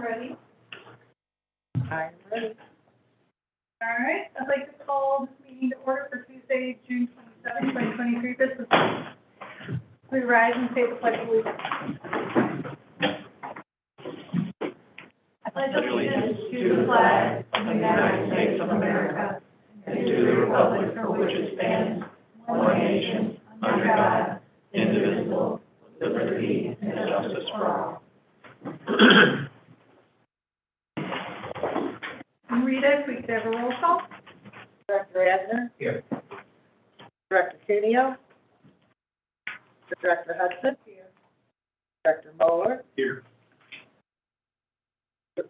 ready. I'm ready. All right, I'd like to call this meeting to order for Tuesday, June 27, 2023 business. We rise and say the pledge of allegiance. I pledge allegiance to the flag of the United States of America and to the republic for which it stands, one nation, under God, indivisible, with liberty and justice for all. Rita, if we could have a roll call. Director Adner? Here. Director Cuneo? Director Hudson? Here. Director Moeller? Here.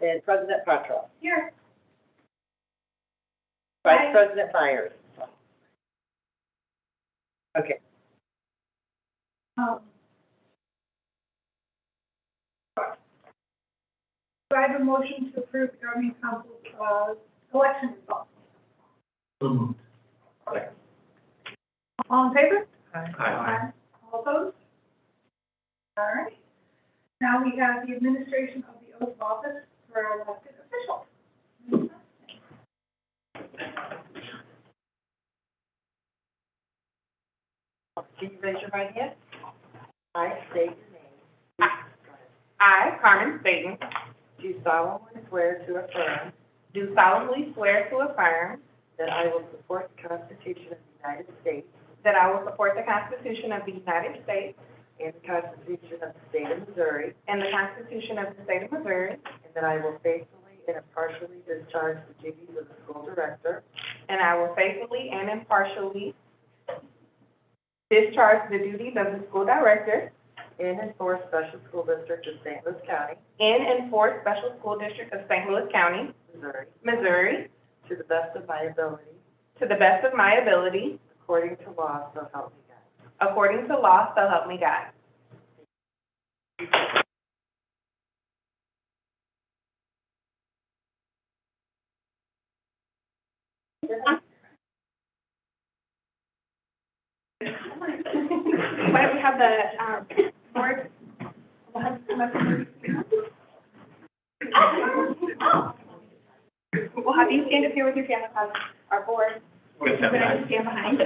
And President Patro. Here. Vice President Myers. Okay. Do I have a motion to approve the governing council's election results? So moved. All in favor? Aye. All opposed? All right. Now we have the administration of the oath of office for our elected officials. Can you raise your right hand? I state your name. I, Carmen Staten, Do solemnly swear to affirm do solemnly swear to affirm that I will support the Constitution of the United States that I will support the Constitution of the United States and the Constitution of the State of Missouri, and the Constitution of the State of Missouri, and that I will faithfully and impartially discharge the duties of the school director and I will faithfully and impartially discharge the duties of the school director in and for Special School District of St. Louis County, in and for Special School District of St. Louis County, Missouri, Missouri, to the best of my ability, to the best of my ability, according to law, so help me God. according to law, so help me God. Why don't we have the board? We'll have some of the- We'll have you stand up here with your family, our board. We're going to stand behind.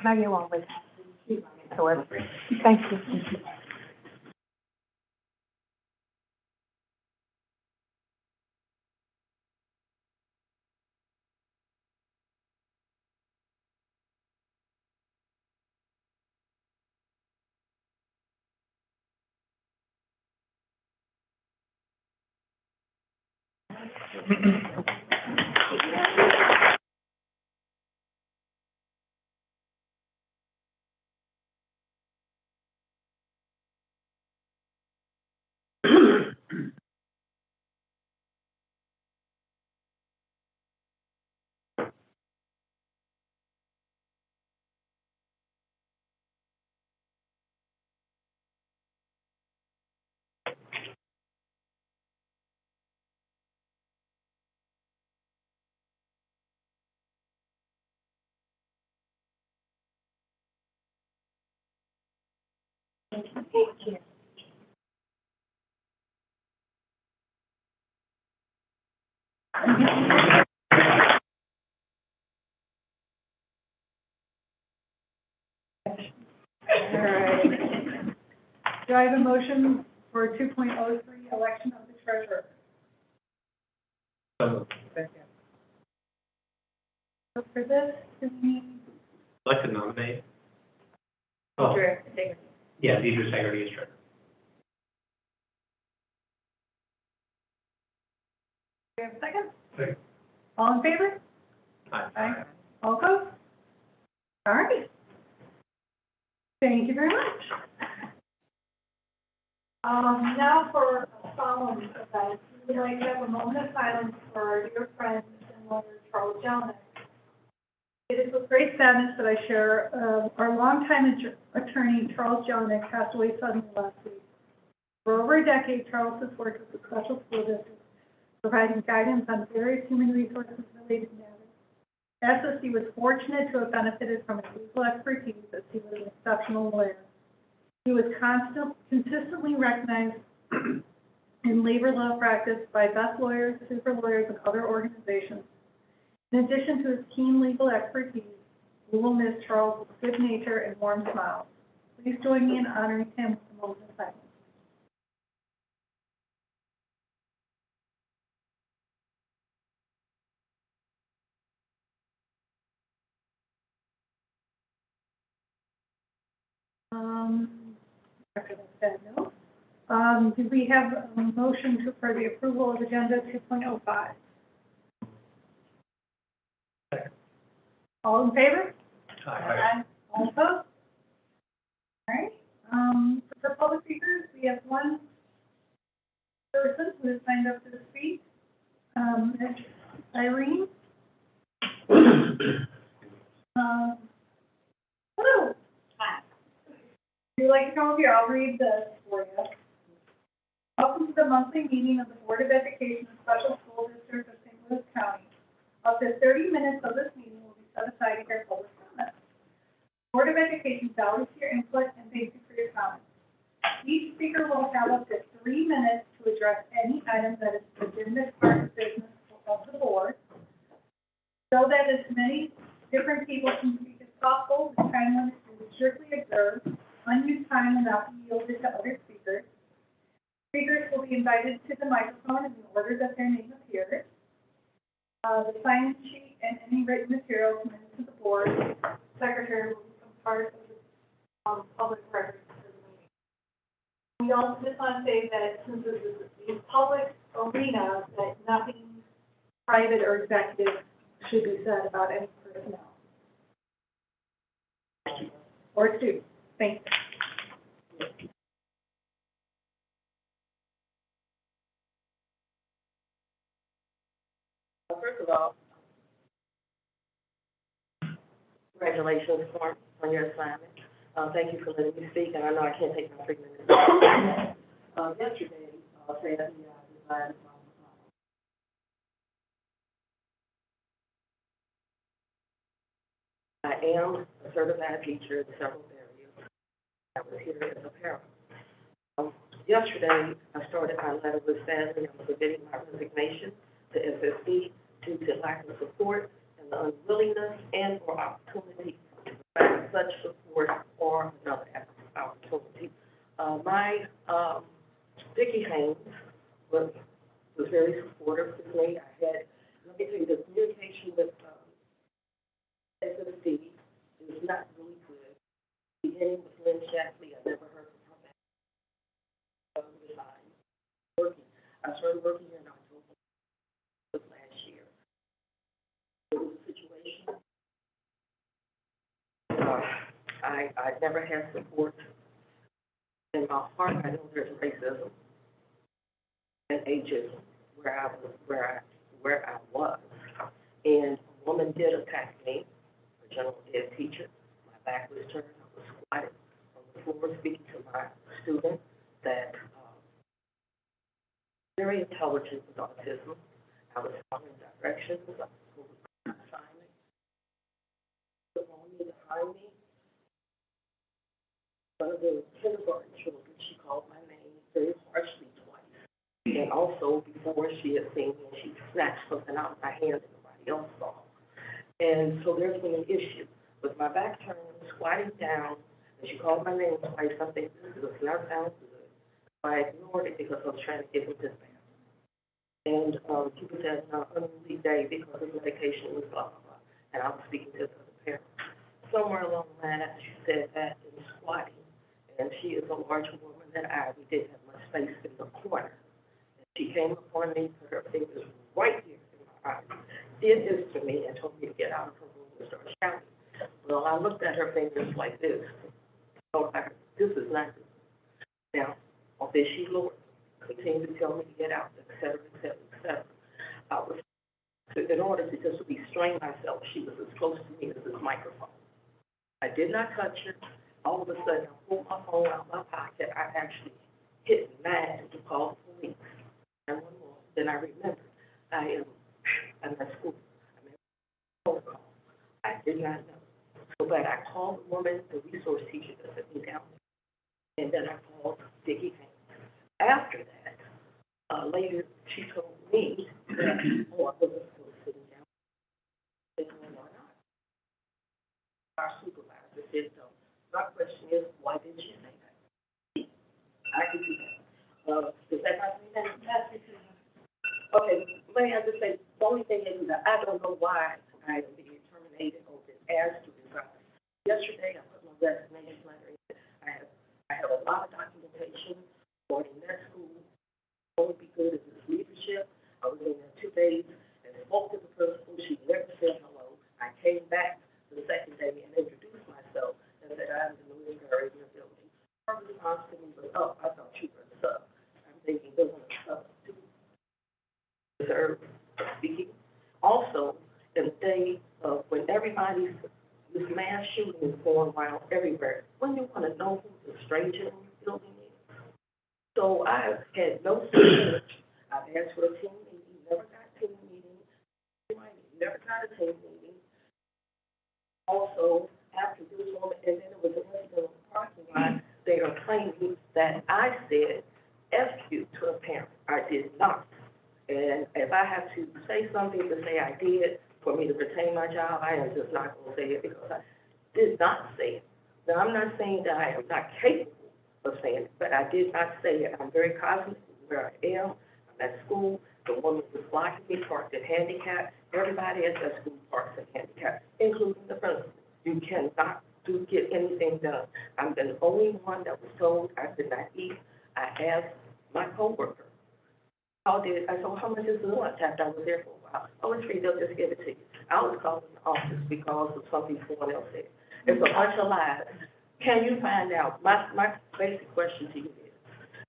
Maybe you won't wait. Thank you. All right. Do I have a motion for 2.03, election of the treasurer? So moved. Second. So for this, do we, I'd like to nominate. Oh, Teacher integrity. yeah, Deidre Sagerty is treasurer. we have a second? Second. All in favor? Aye. All opposed? All right. Thank you very much. Now for a solemn event, we would like to have a moment of silence for our dear friend and lawyer Charles Jelinek. It is with great sadness that I share our longtime attorney Charles Jelinek passed away suddenly last week. For over a decade, Charles has worked with the special school district, providing guidance on various human resources related matters. SSD was fortunate to have benefited from his legal expertise as he was an exceptional lawyer. He was consistently recognized in labor law practice by best lawyers, super lawyers, and other organizations. In addition to his keen legal expertise, we will miss Charles' good nature and warm smile. Please join me in honoring him with a moment of silence. After that note, do we have a motion for the approval of agenda 2.05? Second. All in favor? Aye. All opposed? All right. For public speakers, we have one person who has signed up to speak. It's Irene. Hello. Hi. If you'd like to come over here, I'll read this for you. Welcome to the monthly meeting of the Board of Education of Special School District of St. Louis County. Up to 30 minutes of this meeting will be set aside to hear public comments. The Board of Education values your input and thank you for your comments. Each speaker will have up to 3 minutes to address any item that is a legitimate part of business of the board. So that as many different people can speak as possible, the time limit is strictly observed. Unused time will not be yielded to other speakers. Speakers will be invited to the microphone in the order that their name appears. The sign-in sheet and any written material submitted to the board secretary will become part of the public record for the meeting. We also just want to say that since this is a public arena, that nothing private or executive should be said about any personnel or students. Thank you. First of all, congratulations on your assignment. Thank you for letting me speak, and I know I can't take my 3 minutes. Yesterday, sadly, I resigned from I am a certified teacher in several areas. I was here as a parent. Yesterday, I started my letter with sadly, I'm submitting my resignation to SSD due to lack of support and the unwillingness and or opportunity to provide such support or another opportunity. Vicki Haynes was very supportive with me. Let me tell you, the communication with SSD is not really good. Beginning with Lynn Shapley, I never heard from her back. I started working here in October of last year. It was a situation. I never had support. In my heart, I know there's racism and ageism where I was. And a woman did attack me, a general ed teacher. My back was turned. I was squatted on the floor speaking to my student that very intelligent with autism. I was following directions. I was told my assignment. They wanted me to hire me. One of the kindergarten children, she called my name very harshly twice. And also, before she had seen me, she snatched something out of my hand that nobody else saw. And so there's been an issue. With my back turned, squatting down, and she called my name twice. I think this does not sound good. I ignored it because I was trying to get him this back. And he was at an unruly day because his medication was blah, blah, blah. and I was speaking to the other parent. Somewhere along the line, after she said that in squatting, and she is a larger woman than I, we didn't have much space in the corner. And she came upon me, put her fingers right here in my eyes, did this to me, and told me to get out of her room and start shouting. Well, I looked at her fingers like this, told her, this is not good. Now, on this she Lord, continued to tell me to get out, et cetera, et cetera, et cetera. I was, in order to just restrain myself, she was as close to me as this microphone. I did not touch her. All of a sudden, I pulled my phone out of my pocket. I actually hit mad to call the police. And one more, then I remembered, I'm at school. I'm in a phone call. I did not know. So, but I called the woman, the resource teacher that set me down, and then I called Vicki Haynes. After that, later, she told me that, oh, I wasn't still sitting down. They went or not. Our supervisor said so. My question is, why didn't she say that? I could do that. Does that not mean that? Yes, it is. Okay, may I just say, the only thing is that I don't know why I am being terminated or been asked to resign. Yesterday, I put my resignation letter in. I have a lot of documentation regarding that school. Only be good as its leadership. I was in there 2 days and spoke to the principal. She never said hello. I came back the second day and introduced myself and said I'm the new librarian in the building. Her response to me was, oh, I thought you were a sub. I'm thinking, doesn't a sub deserve speaking? Also, in the day of when this mass shooting is going around everywhere, when you want to know who the stranger in your building is. So I've had no support. I've asked for a team meeting, never got a team meeting. Never got a team meeting. Also, after this woman, and then it was an incident in the parking lot, they are claiming that I said F you to a parent. I did not. And if I have to say something to say I did for me to retain my job, I am just not going to say it because I did not say it. Now, I'm not saying that I am not capable of saying it, but I did not say it. I'm very cognizant of where I am. I'm at school. The woman was blocking me, parked at handicap. Everybody at that school parks at handicap, including the principal. You cannot get anything done. I'm the only one that was told I could not eat. I asked my coworker, I said, well, how much is the lunch after I was there for a while? Oh, it's free, they'll just give it to you. I was called in the office because of something someone else said. It's a bunch of lies. Can you find out? My basic question to you is,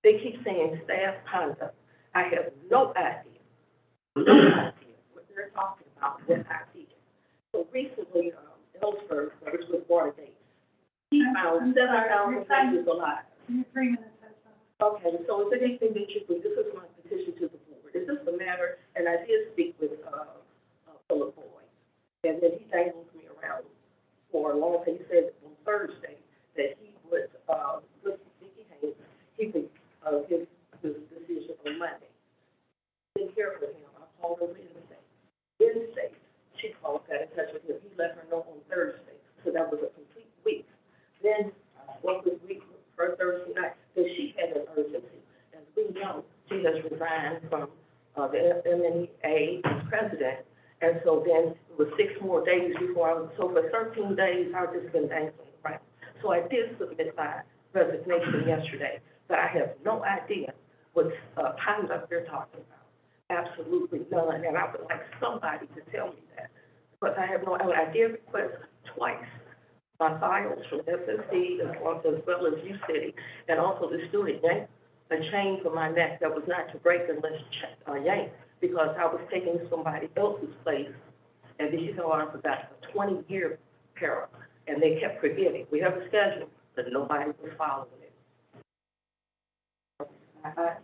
they keep saying staff conduct. I have no idea what they're talking about, what I did. So recently, Ellsberg, which was Watergate, he found 7,000 pages of lies. 3 minutes. Okay, so is there anything that you do? This is my petition to the board. Is this a matter, and I did speak with Philip Boyd, and then he dangled me around for a long time. He said on Thursday that he would, with Vicki Haynes, he would give his decision on Monday. Didn't hear from him. I called her Wednesday. She called, got in touch with him. He let her know on Thursday, so that was a complete week. Then what was week? Her Thursday night, because she had an urgency. As we know, she has resigned from the MNEA as president, and so then it was 6 more days before so for 13 days, I've just been dangling around. So I did submit my resignation yesterday, but I have no idea what conduct they're talking about. Absolutely none, and I would like somebody to tell me that. But I have no, I did request twice my files from SSD as well as UCity, and also the student yanked a chain from my neck that was not to break unless yanked, because I was taking somebody else's place, and these are about a 20-year peril, and they kept forgetting. We have a schedule, but nobody was following it. I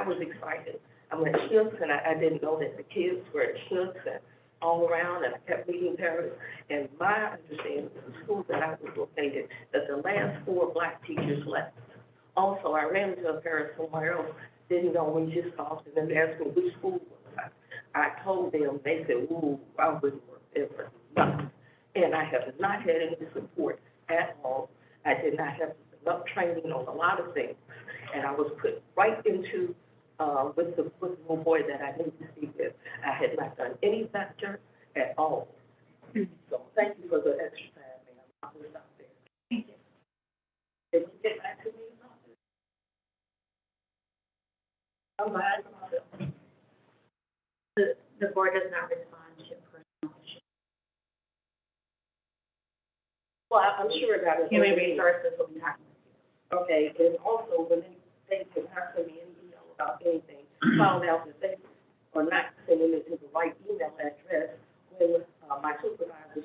was excited. I went to Schnucks, and I didn't know that the kids were at Schnucks and all around, and I kept meeting parents. And my understanding of the school that I was located, that the last 4 black teachers left. Also, I ran into a parent somewhere else, didn't know when just called, and then they asked me which school was I told them, they said, ooh, I wouldn't work there for nothing. And I have not had any support at all. I did not have enough training on a lot of things, and I was put right into with the little boy that I didn't speak with. I had not done any factor at all. So thank you for the extra time, ma'am. I will stop there. Thank you. Did you get back to me about this? I'm glad about it. The board does not respond to personal issues. Well, I'm sure that is. Human resources will be talking with you. Okay, and also when they can not send me any email about anything, found out that they are not sending it to the right email address when, my supervisor,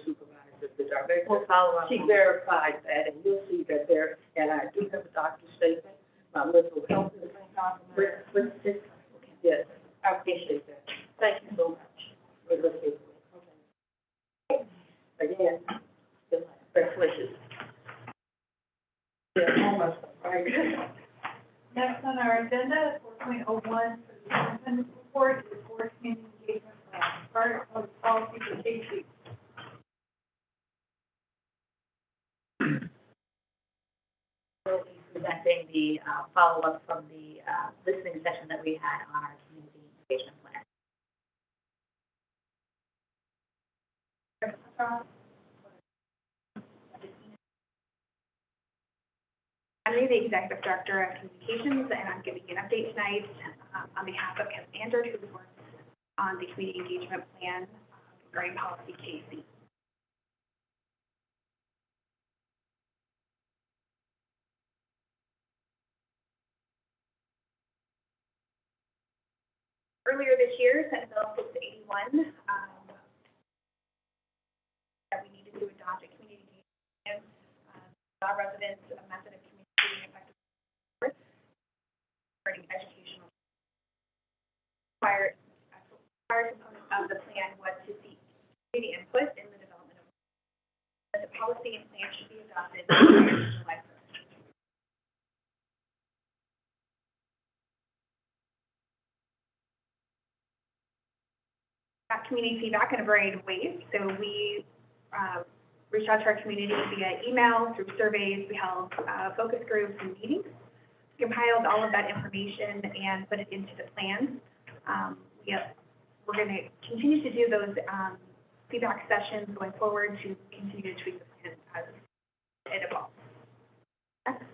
the director, We'll follow up. she verified that, and you'll see that there, and I do have a doctor's statement, my mental health is compromised. With this, okay. Yes, I appreciate that. Thank you so much for listening to me. Okay. Again, best wishes. Yeah, almost, right? Next on our agenda is 4.01 for the superintendent's report, is board community engagement plan, part of the policy for safety. We'll be presenting the follow-up from the listening session that we had on our community engagement plan. I'm the Executive Director of Communications, and I'm giving you an update tonight on behalf of Kevin Andrew, who works on the Community Engagement Plan regarding policy KC. Earlier this year, Senate Bill 681, that we needed to adopt a community engagement plan, allow residents a method of communicating effectively regarding educational. Prior component of the plan was to seek community input in the development of the policy and plan should be adopted prior to July 1st. Got community feedback in a variety of ways. So we reached out to our community via email, through surveys. We held focus groups and meetings. Compiled all of that information and put it into the plan. We're going to continue to do those feedback sessions going forward to continue to tweak the plan as it evolves. Next.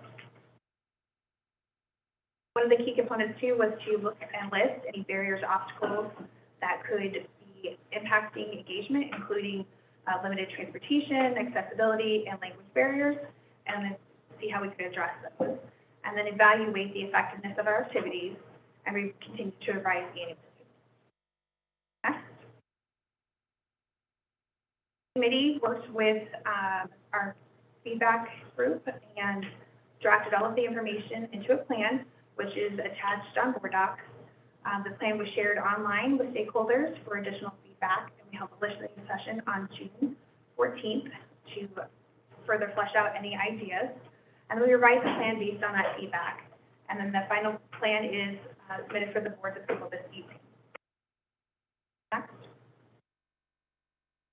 One of the key components too was to look and list any barriers, obstacles that could be impacting engagement, including limited transportation, accessibility, and language barriers, and then see how we could address those. And then evaluate the effectiveness of our activities, and we continue to revise the annual. Next. The committee worked with our feedback group and drafted all of the information into a plan, which is attached on Board Docs. The plan was shared online with stakeholders for additional feedback, and we held a listening session on June 14th to further flesh out any ideas. And we revised the plan based on that feedback. And then the final plan is submitted for the board's approval this evening. Next.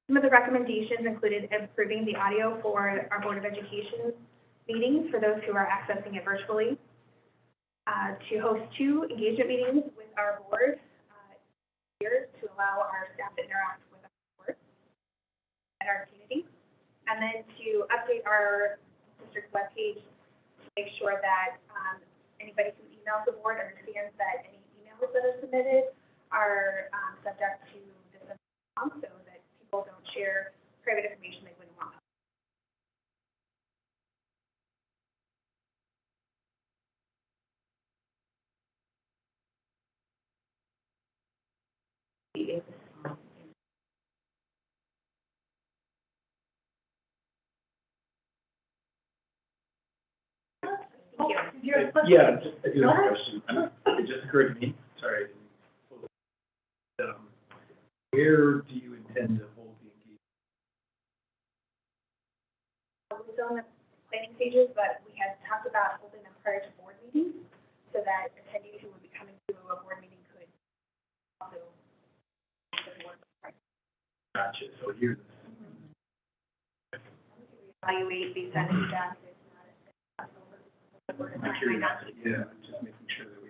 Some of the recommendations included improving the audio for our Board of Education meetings for those who are accessing it virtually, to host 2 engagement meetings with our board here to allow our staff to interact with our board and our community, and then to update our district webpage to make sure that anybody who emails the board understands that any emails that are submitted are subject to this so that people don't share private information they wouldn't want. Thank you. Yeah, I do have a question. It just occurred to me, sorry. Where do you intend to hold the engagement? We're still in the planning stages, but we had talked about holding them prior to board meetings so that attendees who would be coming to a board meeting could also Gotcha, so here's. evaluate based on feedback. I'm curious, yeah, just making sure that we.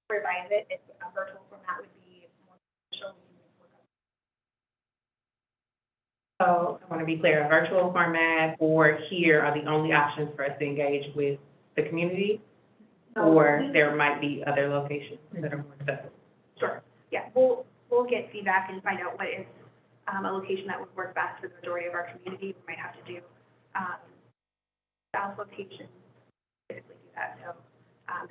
revise it, if a virtual format would be more beneficial, we can work on. So I want to be clear, a virtual format or here are the only options for us to engage with the community? Or there might be other locations that are more accessible? Sure, yeah, we'll get feedback and find out what is, a location that would work best for the majority of our community. We might have to do, south locations, typically do that, so,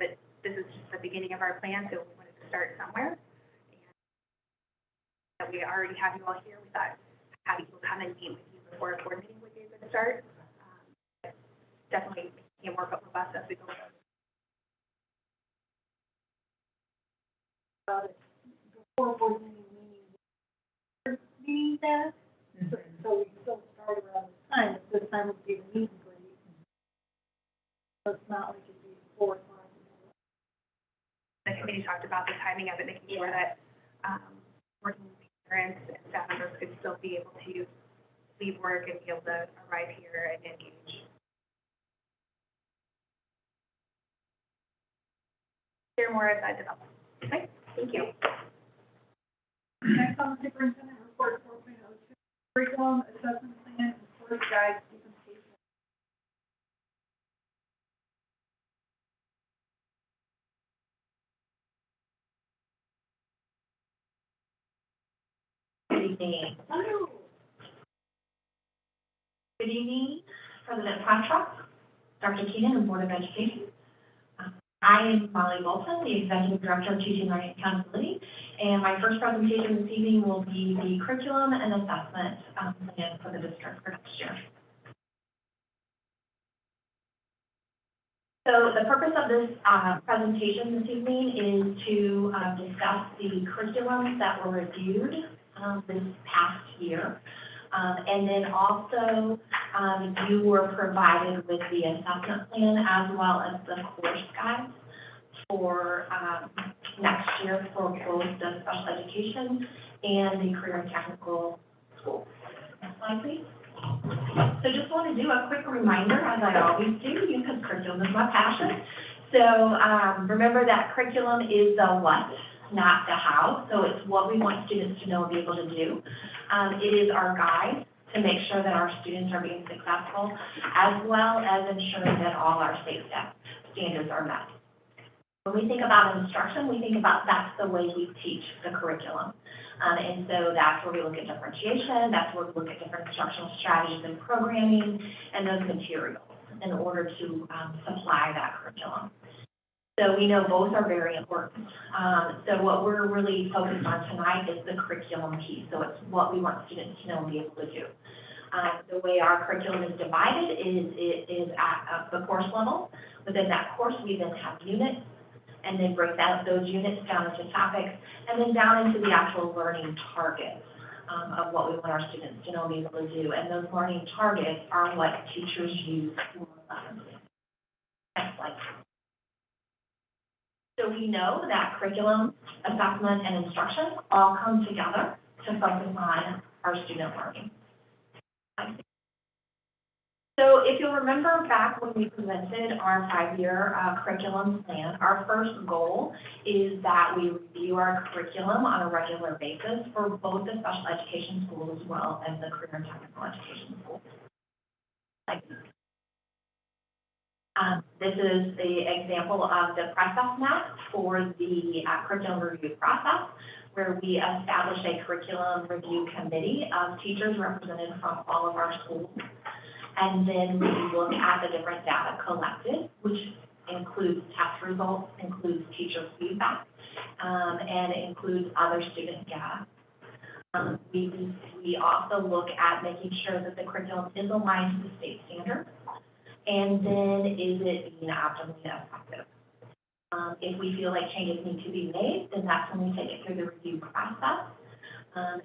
but this is just the beginning of our plan, so we wanted to start somewhere. And we already have you all here, we thought having people come and meet with you before a board meeting would be a good start. But definitely making it more robust as we go forward. Before board meeting that, so we still start around this time, if this time would be the meeting great. So it's not like it'd be 4 o'clock. The committee talked about the timing of it, making sure that, working parents and staff members could still be able to leave work and be able to arrive here and engage. Hear more as that develops. Okay, thank you. Next on the superintendent report 4.02, curriculum assessment plan and course guide implementation. Good evening. Good evening, President Contract, Dr. Keenan, and Board of Education. I am Molly Bolton, the Executive Director of Teaching, Learning, and Accountability, and my first presentation this evening will be the curriculum and assessment plan for the district for next year. So the purpose of this presentation this evening is to discuss the curriculums that were reviewed this past year. And then also, you were provided with the assessment plan as well as the course guides for next year for both the special education and the career and technical schools. Next slide, please. So just want to do a quick reminder, as I always do, because curriculum is my passion. So remember that curriculum is the what, not the how. So it's what we want students to know and be able to do. It is our guide to make sure that our students are being successful, as well as ensuring that all our state standards are met. When we think about instruction, we think about that's the way we teach the curriculum. And so that's where we look at differentiation, that's where we look at different instructional strategies and programming and those materials in order to supply that curriculum. So we know both are very important. So what we're really focused on tonight is the curriculum piece. So it's what we want students to know and be able to do. The way our curriculum is divided is it is at the course level. Within that course, we then have units, and then break down those units down into topics, and then down into the actual learning targets of what we want our students to know and be able to do. And those learning targets are what teachers use for lessons. Next slide. So we know that curriculum, assessment, and instruction all come together to focus on our student learning. So if you'll remember back when we presented our 5-year curriculum plan, our first goal is that we review our curriculum on a regular basis for both the special education schools as well as the career and technical education schools. This is the example of the process map for the curriculum review process, where we establish a curriculum review committee of teachers represented from all of our schools. And then we look at the different data collected, which includes test results, includes teacher feedback, and includes other student data. We also look at making sure that the curriculum is aligned to the state standards, and then is it being optimally effective? If we feel like changes need to be made, then that's when we take it through the review process.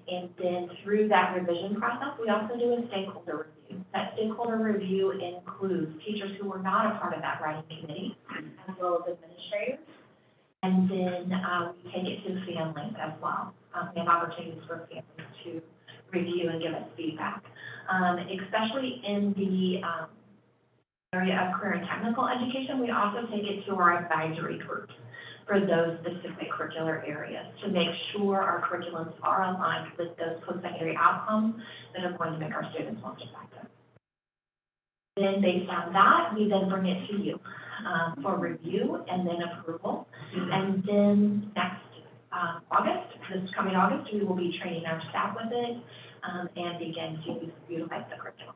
And then through that revision process, we also do a stakeholder review. That stakeholder review includes teachers who were not a part of that writing committee, as well as administrators. And then we take it to families as well. We have opportunities for families to review and give us feedback, especially in the area of career and technical education. We also take it to our advisory groups. for those specific curricular areas to make sure our curriculums are aligned with those post-secondary outcomes that are going to make our students most effective. Then based on that, we then bring it to you for review and then approval. And then next this coming August, we will be training our staff with it and begin to utilize the curriculum.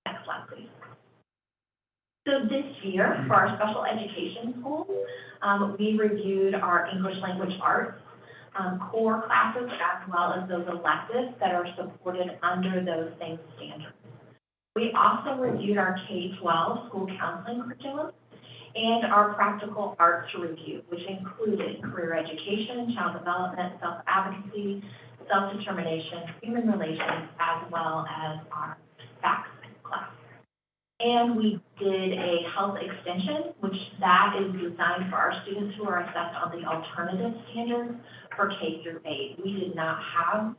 Next slide, please. So this year, for our special education schools, we reviewed our English language arts core classes as well as those electives that are supported under those same standards. We also reviewed our K-12 school counseling curriculum and our practical arts review, which included career education, child development, self-advocacy, self-determination, human relations, as well as our facts class. And we did a health extension, which that is designed for our students who are assessed on the alternative standards for K through 8. We did not have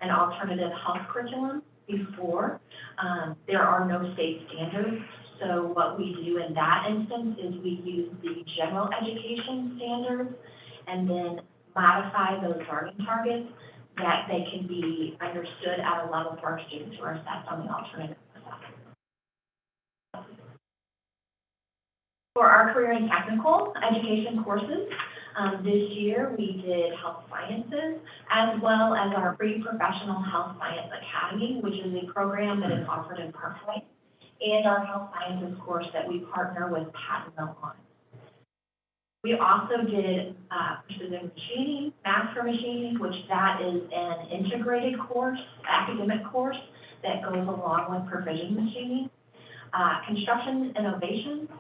an alternative health curriculum before. There are no state standards. So what we do in that instance is we use the general education standards and then modify those learning targets that they can be understood at a level for our students who are assessed on the alternative assessment. For our career and technical education courses, this year we did health sciences as well as our pre-professional health science academy, which is a program that is offered in Parkway, and our health sciences course that we partner with Pattonville on. We also did precision machining, math for machining, which that is an integrated course, academic course that goes along with precision machining. Construction innovations,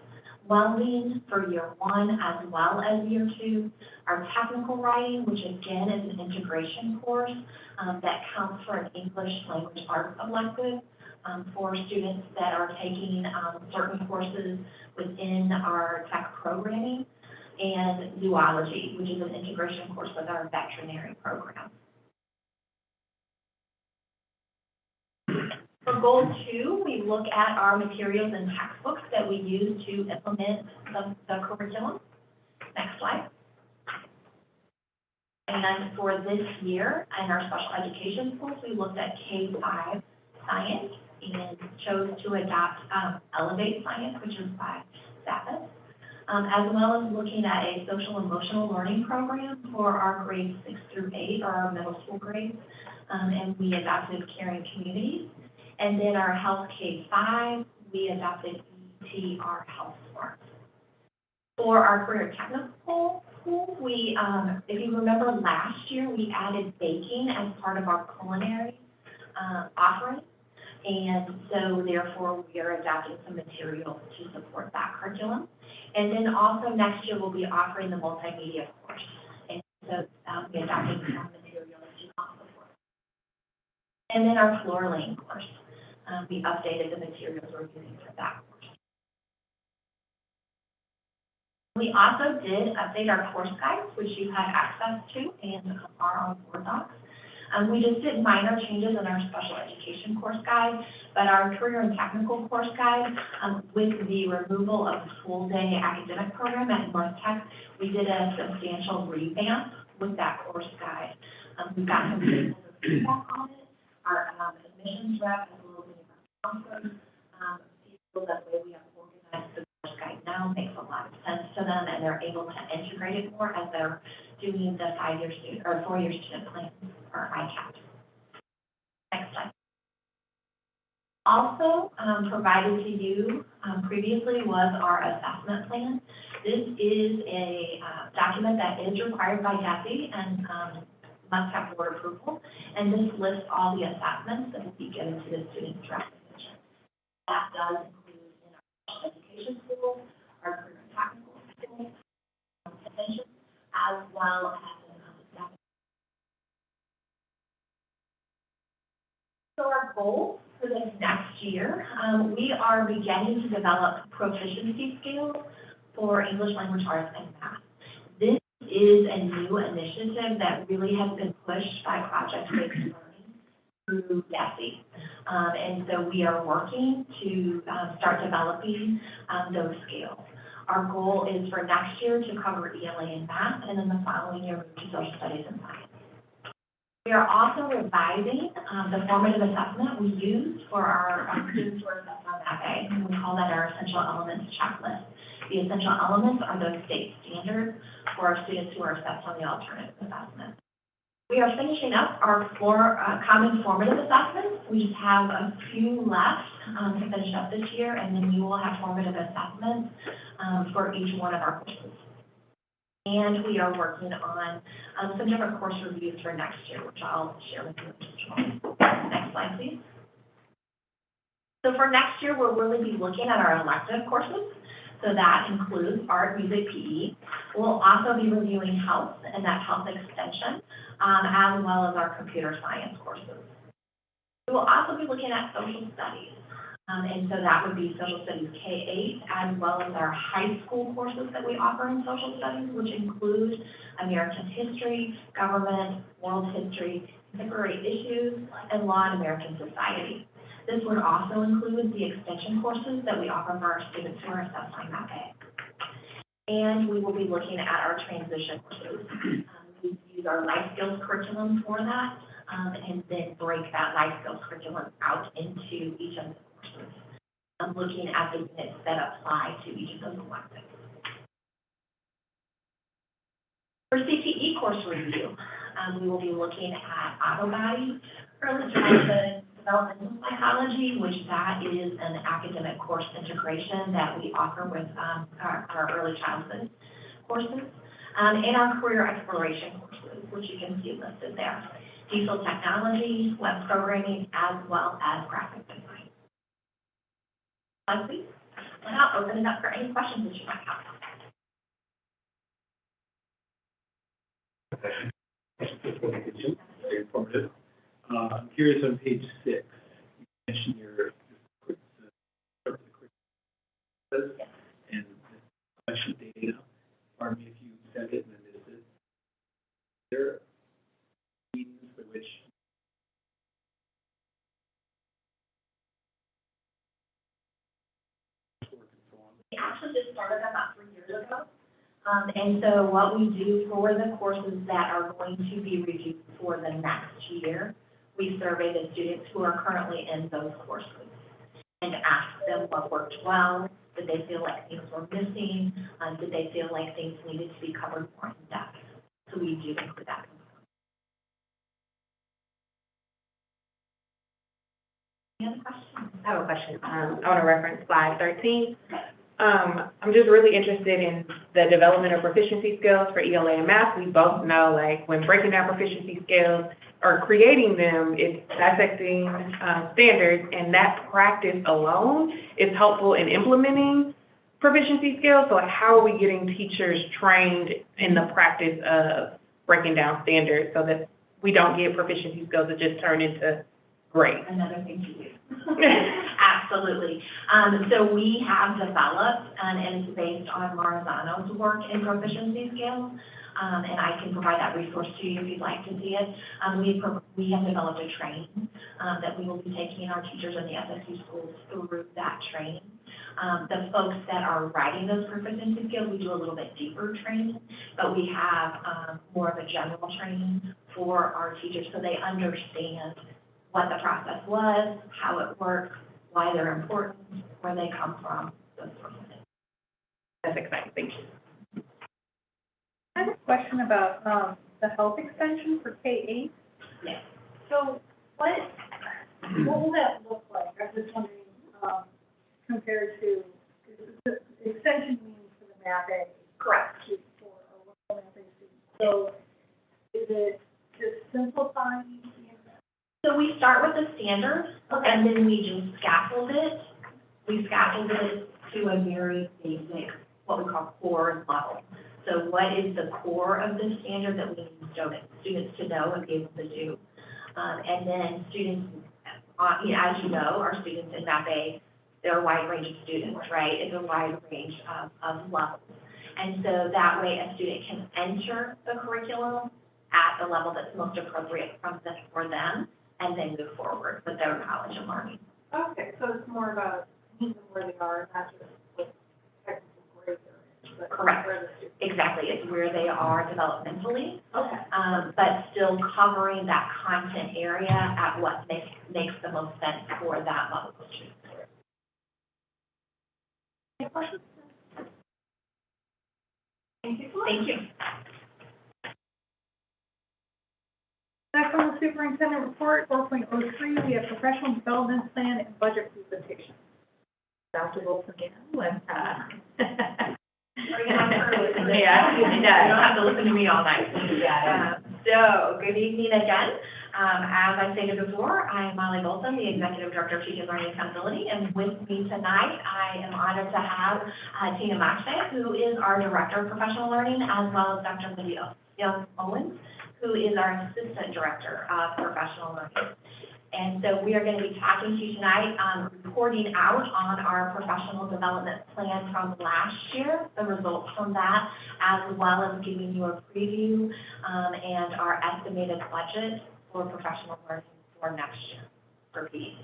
welding for year 1 as well as year 2. Our technical writing, which again is an integration course that counts for an English language arts elective for students that are taking certain courses within our tech programming, and zoology, which is an integration course with our veterinary program. For goal 2, we look at our materials and textbooks that we use to implement the curriculum. Next slide. And for this year, in our special education schools, we looked at K-5 science and chose to adopt Elevate Science, which is by SAPIS, as well as looking at a social emotional learning program for our grades 6 through 8, or our middle school grades, and we adopted Caring Communities. And then our Health K-5, we adopted ETR Health Smart. For our career technical schools, we, if you remember last year, we added baking as part of our culinary offering. And so therefore, we are adopting some materials to support that curriculum. And then also next year, we'll be offering the multimedia course. And so we're adopting some materials to help support. And then our floor lane course. We updated the materials we're using for that course. We also did update our course guides, which you had access to and are on Board Docs. We just did minor changes in our special education course guide, but our career and technical course guide, with the removal of the full day academic program at North Tech, we did a substantial revamp with that course guide. We got some feedback on it. Our admissions rep, as well as counselors, feel that the way we have organized the course guide now makes a lot of sense to them, and they're able to integrate it more as they're doing the 5-year student or 4-year student plan or ICAP. Next slide. Also provided to you previously was our assessment plan. This is a document that is required by DESE and must have board approval, and this lists all the assessments that will be given to the students throughout the admission. That does include in our special education schools, our career and technical schools, extensions, as well as staff. So our goals for this next year, we are beginning to develop proficiency skills for English language arts and math. This is a new initiative that really has been pushed by project-based learning through DESE. And so we are working to start developing those skills. Our goal is for next year to cover ELA and math, and then the following year move to social studies and science. We are also revising the formative assessment we use for our students who are assessed on that day, and we call that our essential elements checklist. The essential elements are those state standards for our students who are assessed on the alternative assessment. We are finishing up our common formative assessments. We just have a few left to finish up this year, and then we will have formative assessments for each one of our courses. And we are working on some different course reviews for next year, which I'll share with you in just a moment. Next slide, please. So for next year, we'll really be looking at our elective courses. So that includes art, music, PE. We'll also be reviewing health and that health extension, as well as our computer science courses. We will also be looking at social studies. And so that would be social studies K-8, as well as our high school courses that we offer in social studies, which include American history, government, world history, contemporary issues, and law and American society. This would also include the extension courses that we offer for our students who are assessed on that day. And we will be looking at our transition courses. We use our life skills curriculum for that, and then break that life skills curriculum out into each of the courses. I'm looking at the units that apply to each of those electives. For CTE course review, we will be looking at auto body, early childhood, developmental psychology, which that is an academic course integration that we offer with our early childhood courses, and our career exploration courses, which you can see listed there. Diesel technology, web programming, as well as graphic design. Please, and I'll open it up for any questions that you might have. Very informative. I'm curious on page 6, you mentioned your quick and collection data. Pardon me if you said it and I missed it. There are means by which We actually just started about 3 years ago. And so what we do for the courses that are going to be reviewed for the next year, we survey the students who are currently in those courses and ask them what worked well, did they feel like things were missing, did they feel like things needed to be covered more in depth. So we do include that component. Any other questions? I have a question. I want to reference slide 13. I'm just really interested in the development of proficiency skills for ELA and math. We both know, like, when breaking down proficiency skills or creating them, it's dissecting standards, and that practice alone is helpful in implementing proficiency skills. So, like, how are we getting teachers trained in the practice of breaking down standards so that we don't get proficiency skills that just turn into grades? Another thing to do. Absolutely. So we have developed, and it's based on Marzano's work in proficiency skills, and I can provide that resource to you if you'd like to see it. We have developed a training that we will be taking our teachers in the SSD schools through that training. The folks that are writing those proficiency skills, we do a little bit deeper training, but we have more of a general training for our teachers so they understand what the process was, how it works, why they're important, where they come from, those sorts of things. That's exciting. Thank you. I have a question about the health extension for K-8. Yes. So what will that look like? I'm just wondering, compared to, the extension means for the math A. Correct. For a math A student. So is it just simplifying? So we start with the standard, and then we just scaffold it. We scaffold it to a very basic, what we call core level. So what is the core of the standard that we need students to know and be able to do? And then students, as you know, our students in Math A, they're a wide range of students, right? It's a wide range of levels. And so that way a student can enter the curriculum at the level that's most appropriate for them, and then move forward with their knowledge and learning. Okay, so it's more about meeting them where they are, not just with technical grades or Correct. Where the students. Exactly, it's where they are developmentally, Okay. but still covering that content area at what makes the most sense for that level of student. Any questions? Thank you. Thank you. Next on the superintendent report, 4.03, we have professional development plan and budget presentation. Dr. Wolf again with, Bring it on through. Yeah, you don't have to listen to me all night. So, good evening again. As I stated before, I am Molly Bolton, the Executive Director of Teaching, Learning, and Accountability, and with me tonight, I am honored to have Tina Mache, who is our Director of Professional Learning, as well as Dr. Lydia Young-Owens, who is our Assistant Director of Professional Learning. And so we are going to be talking to you tonight, reporting out on our professional development plan from last year, the results from that, as well as giving you a preview and our estimated budget for professional learning for next year for PDC.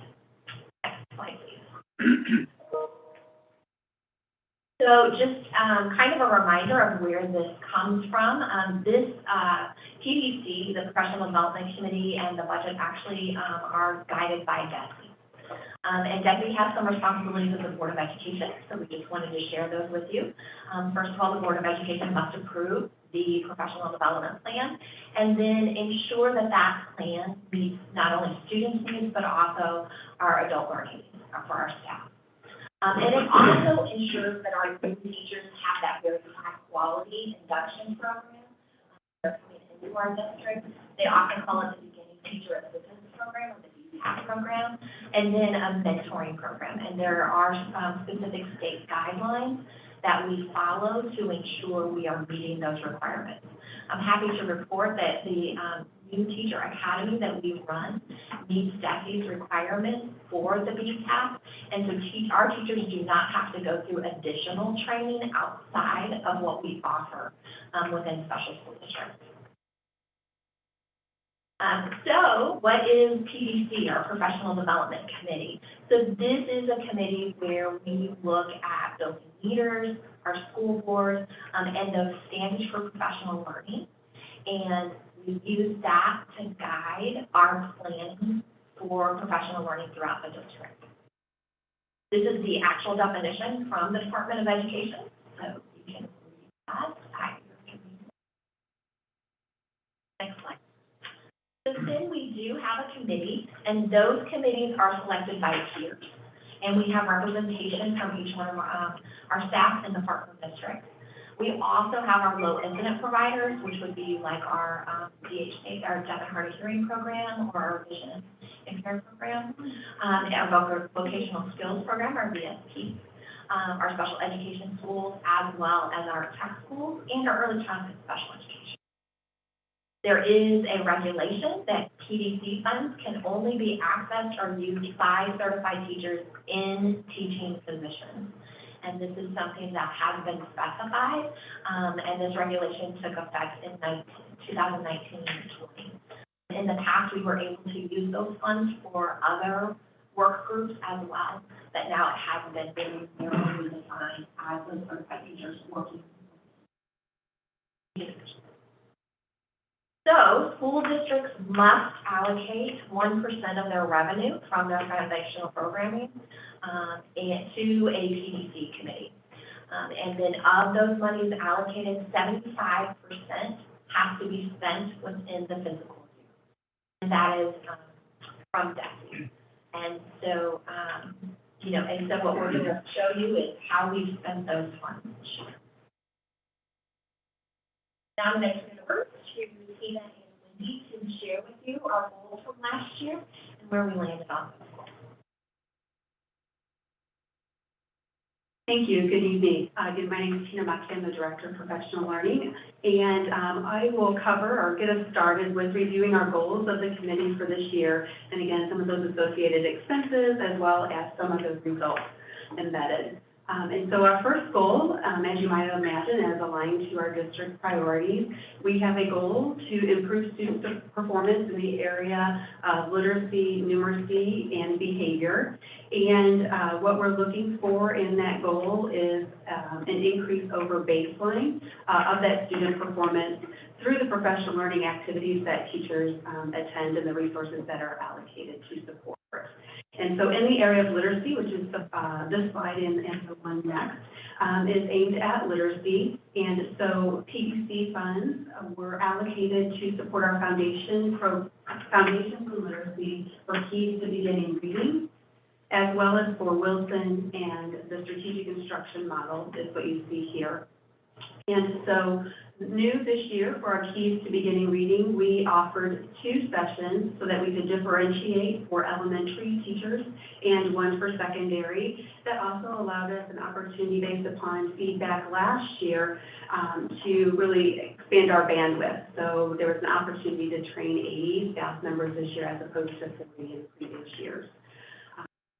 Next slide, please. So just kind of a reminder of where this comes from. This PDC, the Professional Development Committee, and the budget actually are guided by DESI. And DESI has some responsibilities with the Board of Education, so we just wanted to share those with you. First of all, the Board of Education must approve the professional development plan, and then ensure that that plan meets not only students' needs, but also our adult learning needs for our staff. And it also ensures that our new teachers have that very high-quality induction program. They're coming into our district. They often call it the Beginning Teacher Assistance Program, or the BTAP program, and then a mentoring program. And there are specific state guidelines that we follow to ensure we are meeting those requirements. I'm happy to report that the new teacher academy that we run meets DESI's requirements for the BTAP, and so our teachers do not have to go through additional training outside of what we offer within special school districts. So what is PDC, our Professional Development Committee? So this is a committee where we look at building leaders, our school boards, and those standards for professional learning. And we use that to guide our planning for professional learning throughout the district. This is the actual definition from the Department of Education, so you can read that at your convenience. Next slide. So then we do have a committee, and those committees are selected by tiers. And we have representation from each one of our staff in the partner districts. We also have our low incident providers, which would be like our DHA, our Deaf and Hard of Hearing program, or our vision impaired program, our vocational skills program, our VSP, our special education schools, as well as our tech schools, and our early childhood special education. There is a regulation that PDC funds can only be accessed or used by certified teachers in teaching positions. And this is something that has been specified, and this regulation took effect in 2019 and 20. In the past, we were able to use those funds for other work groups as well, but now it has been very narrowly defined as those certified teachers working. So, school districts must allocate 1% of their revenue from their foundational programming to a PDC committee. And then of those monies allocated, 75% has to be spent within the fiscal year. And that is from DESI. And so, and so what we're going to show you is how we've spent those funds this year. Now I'm going to turn it over to Tina and Wendy to share with you our goals from last year and where we landed on those goals. Thank you. Good evening. Again, my name is Tina Mache. I'm the Director of Professional Learning, and I will cover or get us started with reviewing our goals of the committee for this year, and again, some of those associated expenses as well as some of those results embedded. And so our first goal, as you might imagine, is aligned to our district priorities. We have a goal to improve student performance in the area of literacy, numeracy, and behavior. And what we're looking for in that goal is an increase over baseline of that student performance through the professional learning activities that teachers attend and the resources that are allocated to support. And so in the area of literacy, which is this slide and the one next, is aimed at literacy. And so PDC funds were allocated to support our foundation for literacy for Keys to Beginning Reading, as well as for Wilson and the strategic instruction model is what you see here. And so new this year for our Keys to Beginning Reading, we offered 2 sessions so that we could differentiate for elementary teachers and one for secondary. That also allowed us an opportunity based upon feedback last year to really expand our bandwidth. So there was an opportunity to train 80 staff members this year as opposed to 40 in previous years.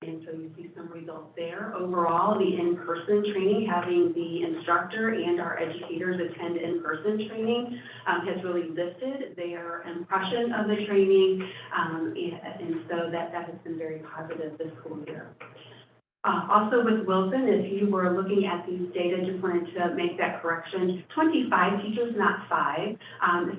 And so you see some results there. Overall, the in-person training, having the instructor and our educators attend in-person training has really lifted their impression of the training, and so that has been very positive this school year. Also with Wilson, if you were looking at these data, just wanted to make that correction. 25 teachers, not 5,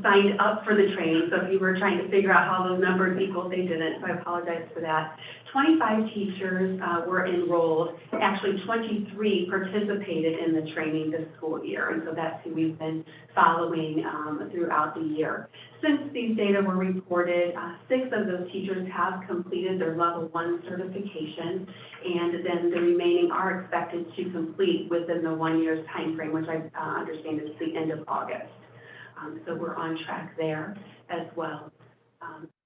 signed up for the training. So if you were trying to figure out how those numbers equal, they didn't. So I apologize for that. 25 teachers were enrolled. Actually, 23 participated in the training this school year. And so that's who we've been following throughout the year. Since these data were reported, 6 of those teachers have completed their level 1 certification, and then the remaining are expected to complete within the 1 year's time frame, which I understand is the end of August. So we're on track there as well.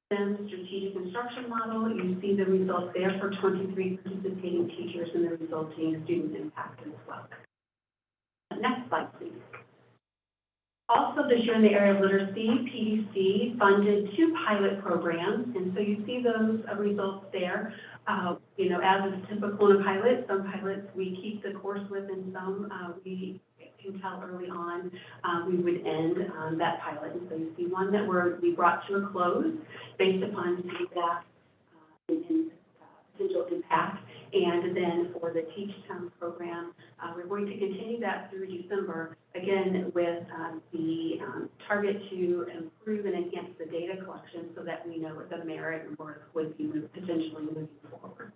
Then strategic instruction model, you see the results there for 23 participating teachers and the resulting student impact as well. Next slide, please. Also this year in the area of literacy, PDC funded 2 pilot programs, and so you see those results there. You know, as is typical in a pilot, some pilots we keep the course with, and some we can tell early on we would end that pilot. And so you see one that we brought to a close based upon feedback and potential impact. And then for the Teach Town program, we're going to continue that through December, again, with the target to improve and enhance the data collection so that we know what the merit and worth would be potentially moving forward.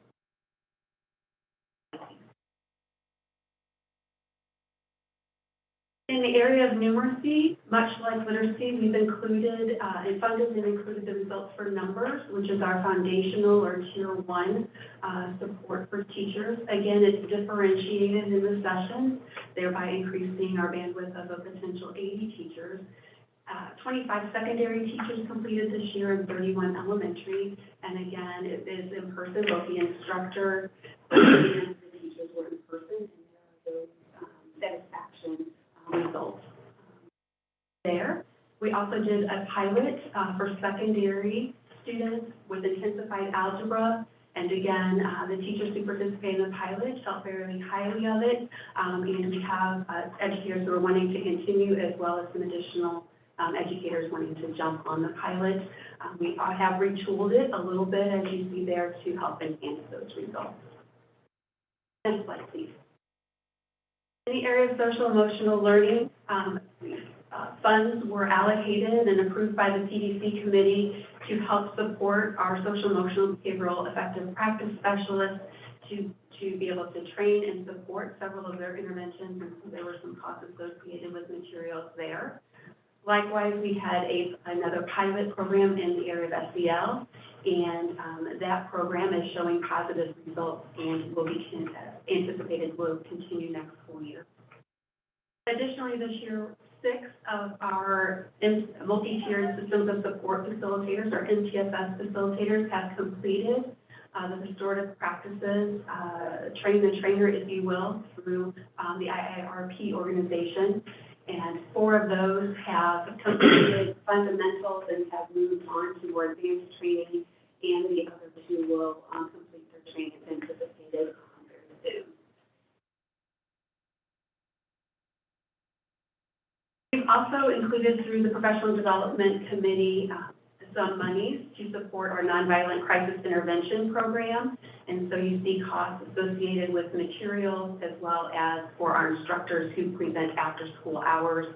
In the area of numeracy, much like literacy, we've included and funded and included the results for numbers, which is our foundational or tier 1 support for teachers. Again, it's differentiated in the sessions, thereby increasing our bandwidth of a potential 80 teachers. 25 secondary teachers completed this year and 31 elementary. And again, it is in person, both the instructor and the teachers were in person, and there are those satisfaction results there. We also did a pilot for secondary students with intensified algebra, and again, the teachers who participated in the pilot felt very highly of it, and we have educators who are wanting to continue, as well as some additional educators wanting to jump on the pilot. We have retooled it a little bit, as you see there, to help enhance those results. Next slide, please. In the area of social emotional learning, funds were allocated and approved by the PDC Committee to help support our social emotional behavioral effective practice specialists to be able to train and support several of their interventions, and so there were some costs associated with materials there. Likewise, we had another pilot program in the area of SEL, and that program is showing positive results and will be anticipated will continue next school year. Additionally, this year, 6 of our multi-tiered systems of support facilitators, or MTSS facilitators, have completed the restorative practices, train the trainer, if you will, through the IIRP organization. And 4 of those have completed fundamentals and have moved on to more advanced training, and the other 2 will complete their training anticipated very soon. We've also included through the Professional Development Committee some monies to support our nonviolent crisis intervention program. And so you see costs associated with materials as well as for our instructors who present after school hours,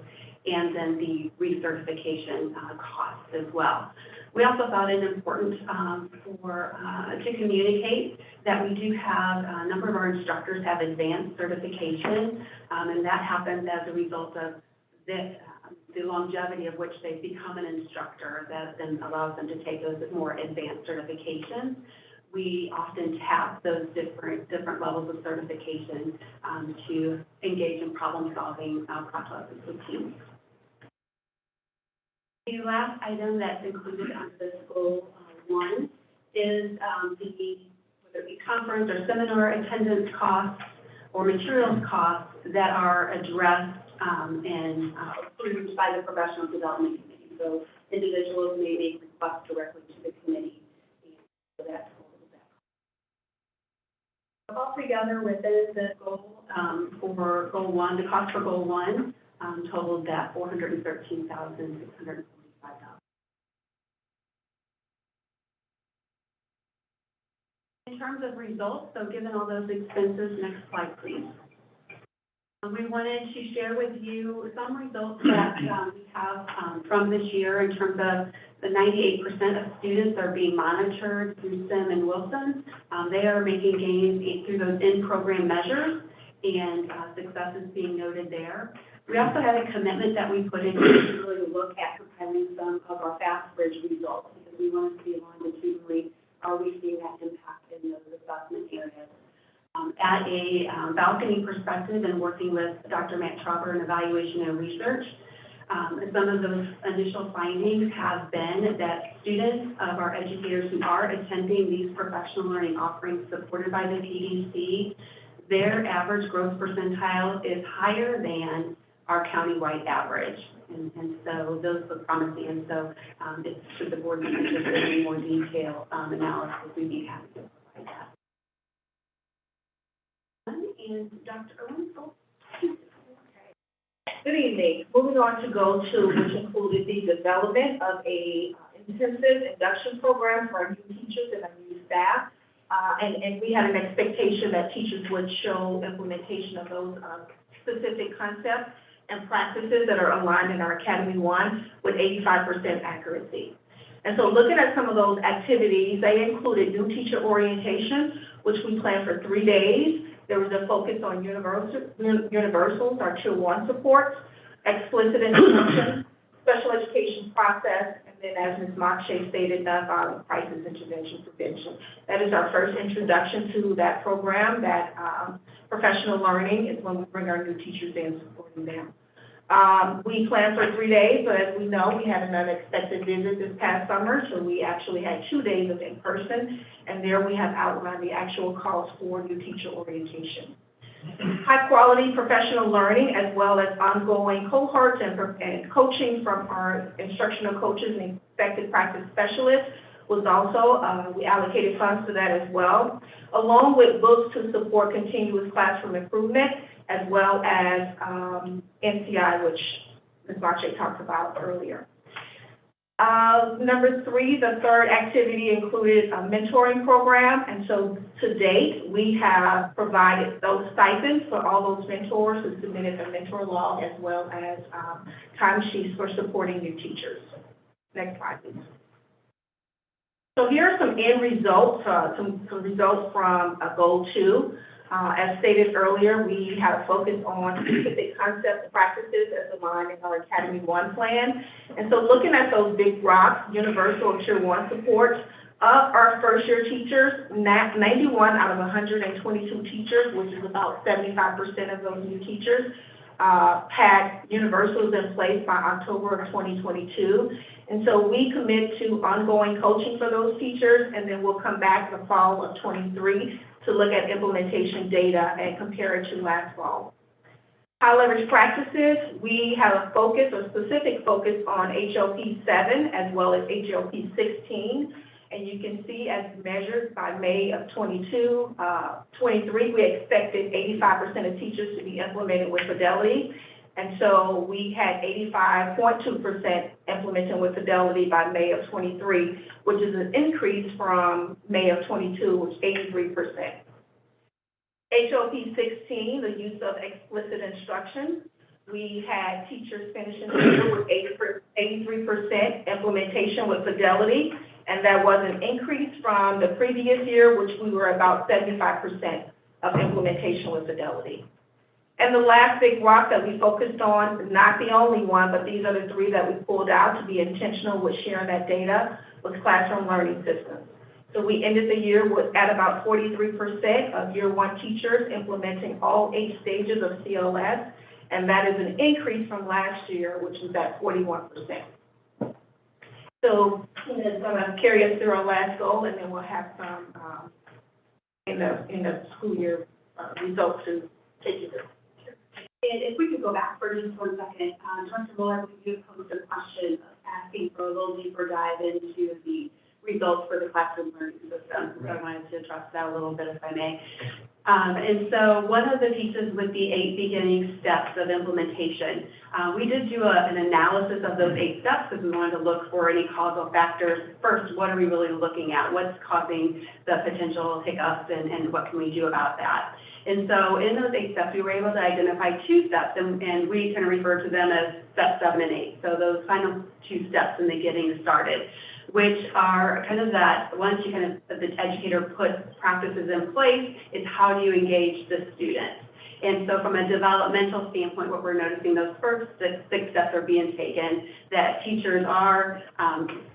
and then the recertification costs as well. We also thought it important to communicate that we do have a number of our instructors have advanced certification, and that happens as a result of the longevity of which they've become an instructor, that then allows them to take those more advanced certifications. We often tap those different levels of certification to engage in problem-solving processes with teams. The last item that's included under this goal 1 is whether it be conference or seminar attendance costs or materials costs that are addressed and approved by the Professional Development Committee. So individuals may make requests directly to the committee, and so that's Altogether within the goal, for Goal 1, the cost for Goal 1 totaled that $413,645. In terms of results, so given all those expenses, next slide, please. We wanted to share with you some results that we have from this year in terms of the 98% of students are being monitored through SIM and Wilson. They are making gains through those in-program measures, and success is being noted there. We also had a commitment that we put in to really look at compiling some of our FastBridge results, because we wanted to be longitudinally, are we seeing that impact in those assessment areas. At a balcony perspective and working with Dr. Matt Trauber in evaluation and research, some of those initial findings have been that students of our educators who are attending these professional learning offerings supported by the PDC, their average growth percentile is higher than our countywide average. And so those look promising. And so should the board be interested in more detailed analysis, we'd be happy to provide that. And Dr. Owen, Good evening. Moving on to Goal 2, which included the development of a intensive induction program for our new teachers and our new staff. And we had an expectation that teachers would show implementation of those specific concepts and practices that are aligned in our Academy 1 with 85% accuracy. And so looking at some of those activities, they included new teacher orientation, which we planned for 3 days. There was a focus on universals, our Tier 1 supports, explicit instruction, special education process, and then as Ms. Mokshay stated, nonviolent crisis intervention prevention. That is our first introduction to that program, that professional learning is when we bring our new teachers in, supporting them. We planned for 3 days, but as we know, we had an unexpected visit this past summer, so we actually had 2 days of in-person, and there we have outlined the actual calls for new teacher orientation. High-quality professional learning, as well as ongoing cohorts and coaching from our instructional coaches and effective practice specialists was also, we allocated funds for that as well, along with books to support continuous classroom improvement, as well as NCI, which Ms. Mokshay talked about earlier. Number 3, the third activity included a mentoring program, and so to date, we have provided those stipends for all those mentors who submitted their mentor log, as well as timesheets for supporting new teachers. Next slide, please. So here are some end results, some results from Goal 2. As stated earlier, we had a focus on specific concepts and practices as aligned in our Academy 1 plan. And so looking at those big rocks, universal Tier 1 supports, of our first-year teachers, 91 out of 122 teachers, which is about 75% of those new teachers, had universals in place by October of 2022. And so we commit to ongoing coaching for those teachers, and then we'll come back in the fall of 23 to look at implementation data and compare it to last fall. High leverage practices, we have a focus, a specific focus on HLP 7 as well as HLP 16. And you can see as measured by May of 23, we expected 85% of teachers to be implemented with fidelity. And so we had 85.2% implementing with fidelity by May of '23, which is an increase from May of '22, which is 83%. HOP 16, the use of explicit instruction. We had teachers finishing the year with 83% implementation with fidelity, and that was an increase from the previous year, which we were about 75% of implementation with fidelity. And the last big rock that we focused on, not the only one, but these are the three that we pulled out to be intentional with sharing that data, was classroom learning systems. So we ended the year at about 43% of year one teachers implementing all 8 stages of CLS, and that is an increase from last year, which was at 41%. So I'm going to carry us through our last goal, and then we'll have some in the school year results to take you through. And if we could go back for just 1 second, Dr. Muller, you posed a question asking for a little deeper dive into the results for the classroom learning system. So I wanted to address that a little bit, if I may. And so one of the pieces with the 8 beginning steps of implementation, we did do an analysis of those 8 steps because we wanted to look for any causal factors. First, what are we really looking at? What's causing the potential hiccups, and what can we do about that? And so in those 8 steps, we were able to identify 2 steps, and we kind of refer to them as steps 7 and 8. So those final 2 steps in the getting started, which are kind of that, once you kind of, the educator puts practices in place, is how do you engage the student? And so from a developmental standpoint, what we're noticing, those first 6 steps are being taken, that teachers are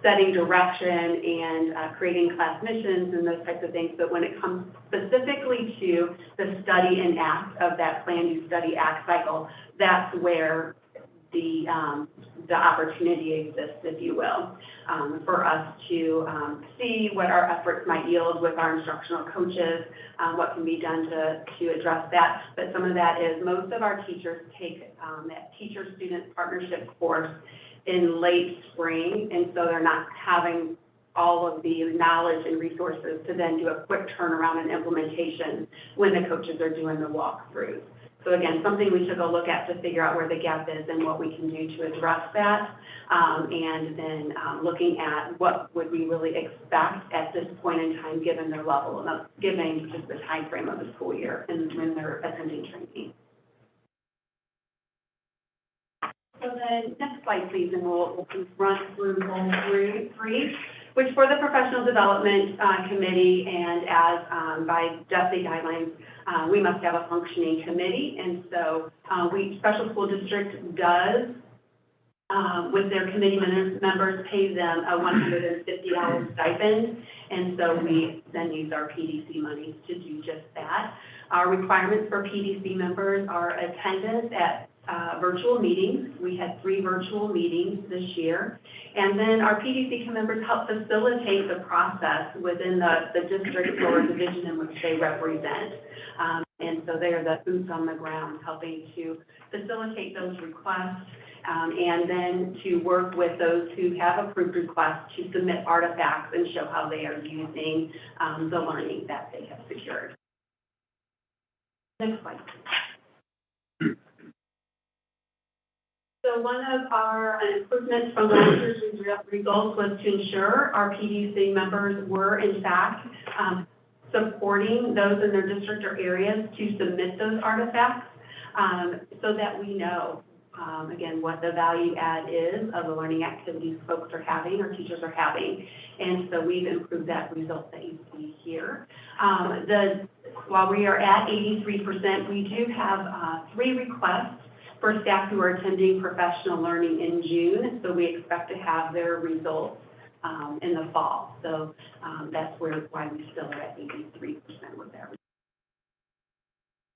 setting direction and creating class missions and those types of things. But when it comes specifically to the study and act of that plan, do, study, act cycle, that's where the opportunity exists, if you will, for us to see what our efforts might yield with our instructional coaches, what can be done to address that. But some of that is most of our teachers take that teacher-student partnership course in late spring, and so they're not having all of the knowledge and resources to then do a quick turnaround and implementation when the coaches are doing the walkthroughs. So again, something we took a look at to figure out where the gap is and what we can do to address that. And then looking at what would we really expect at this point in time, given their level of, given just the time frame of the school year and when they're attending training. So then next slide, please, and we'll run through goal 3, which for the professional development committee and as by DESE guidelines, we must have a functioning committee. And so Special School District does, with their committee members, pay them a $150 stipend. And so we then use our PDC monies to do just that. Our requirements for PDC members are attendance at virtual meetings. We had 3 virtual meetings this year. And then our PDC members help facilitate the process within the district or division in which they represent. And so they are the boots on the ground, helping to facilitate those requests, and then to work with those who have approved requests to submit artifacts and show how they are using the learning that they have secured. Next slide. So one of our improvements from last year's results was to ensure our PDC members were, in fact, supporting those in their district or areas to submit those artifacts, so that we know, again, what the value add is of the learning activities folks are having or teachers are having. And so we've improved that result that you see here. While we are at 83%, we do have 3 requests for staff who are attending professional learning in June. So we expect to have their results in the fall. So that's why we still are at 83% with that.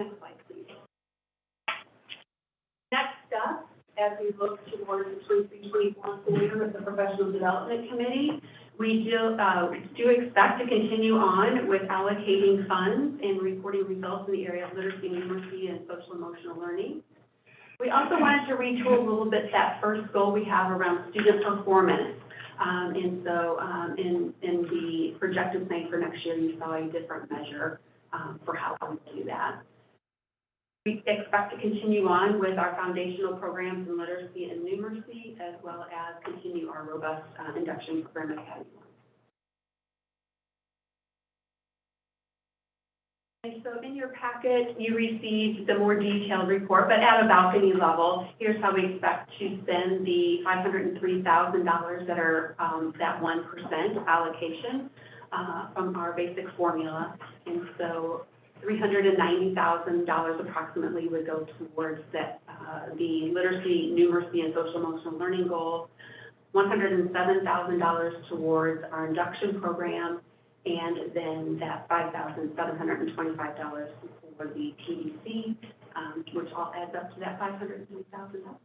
Next slide, please. Next up, as we look towards the 2021 school year with the Professional Development Committee, we do expect to continue on with allocating funds and reporting results in the area of literacy, numeracy, and social emotional learning. We also wanted to retool a little bit that first goal we have around student performance. And so in the projected plan for next year, you saw a different measure for how we do that. We expect to continue on with our foundational programs in literacy and numeracy, as well as continue our robust Induction Program Academy. And so in your packet, you received the more detailed report, but at a balcony level, here's how we expect to spend the $503,000 that are that 1% allocation from our basic formula. And so $390,000 approximately would go towards that, the literacy, numeracy, and social emotional learning goal, $107,000 towards our induction program, and then that $5,725 for the PDC, which all adds up to that $503,000.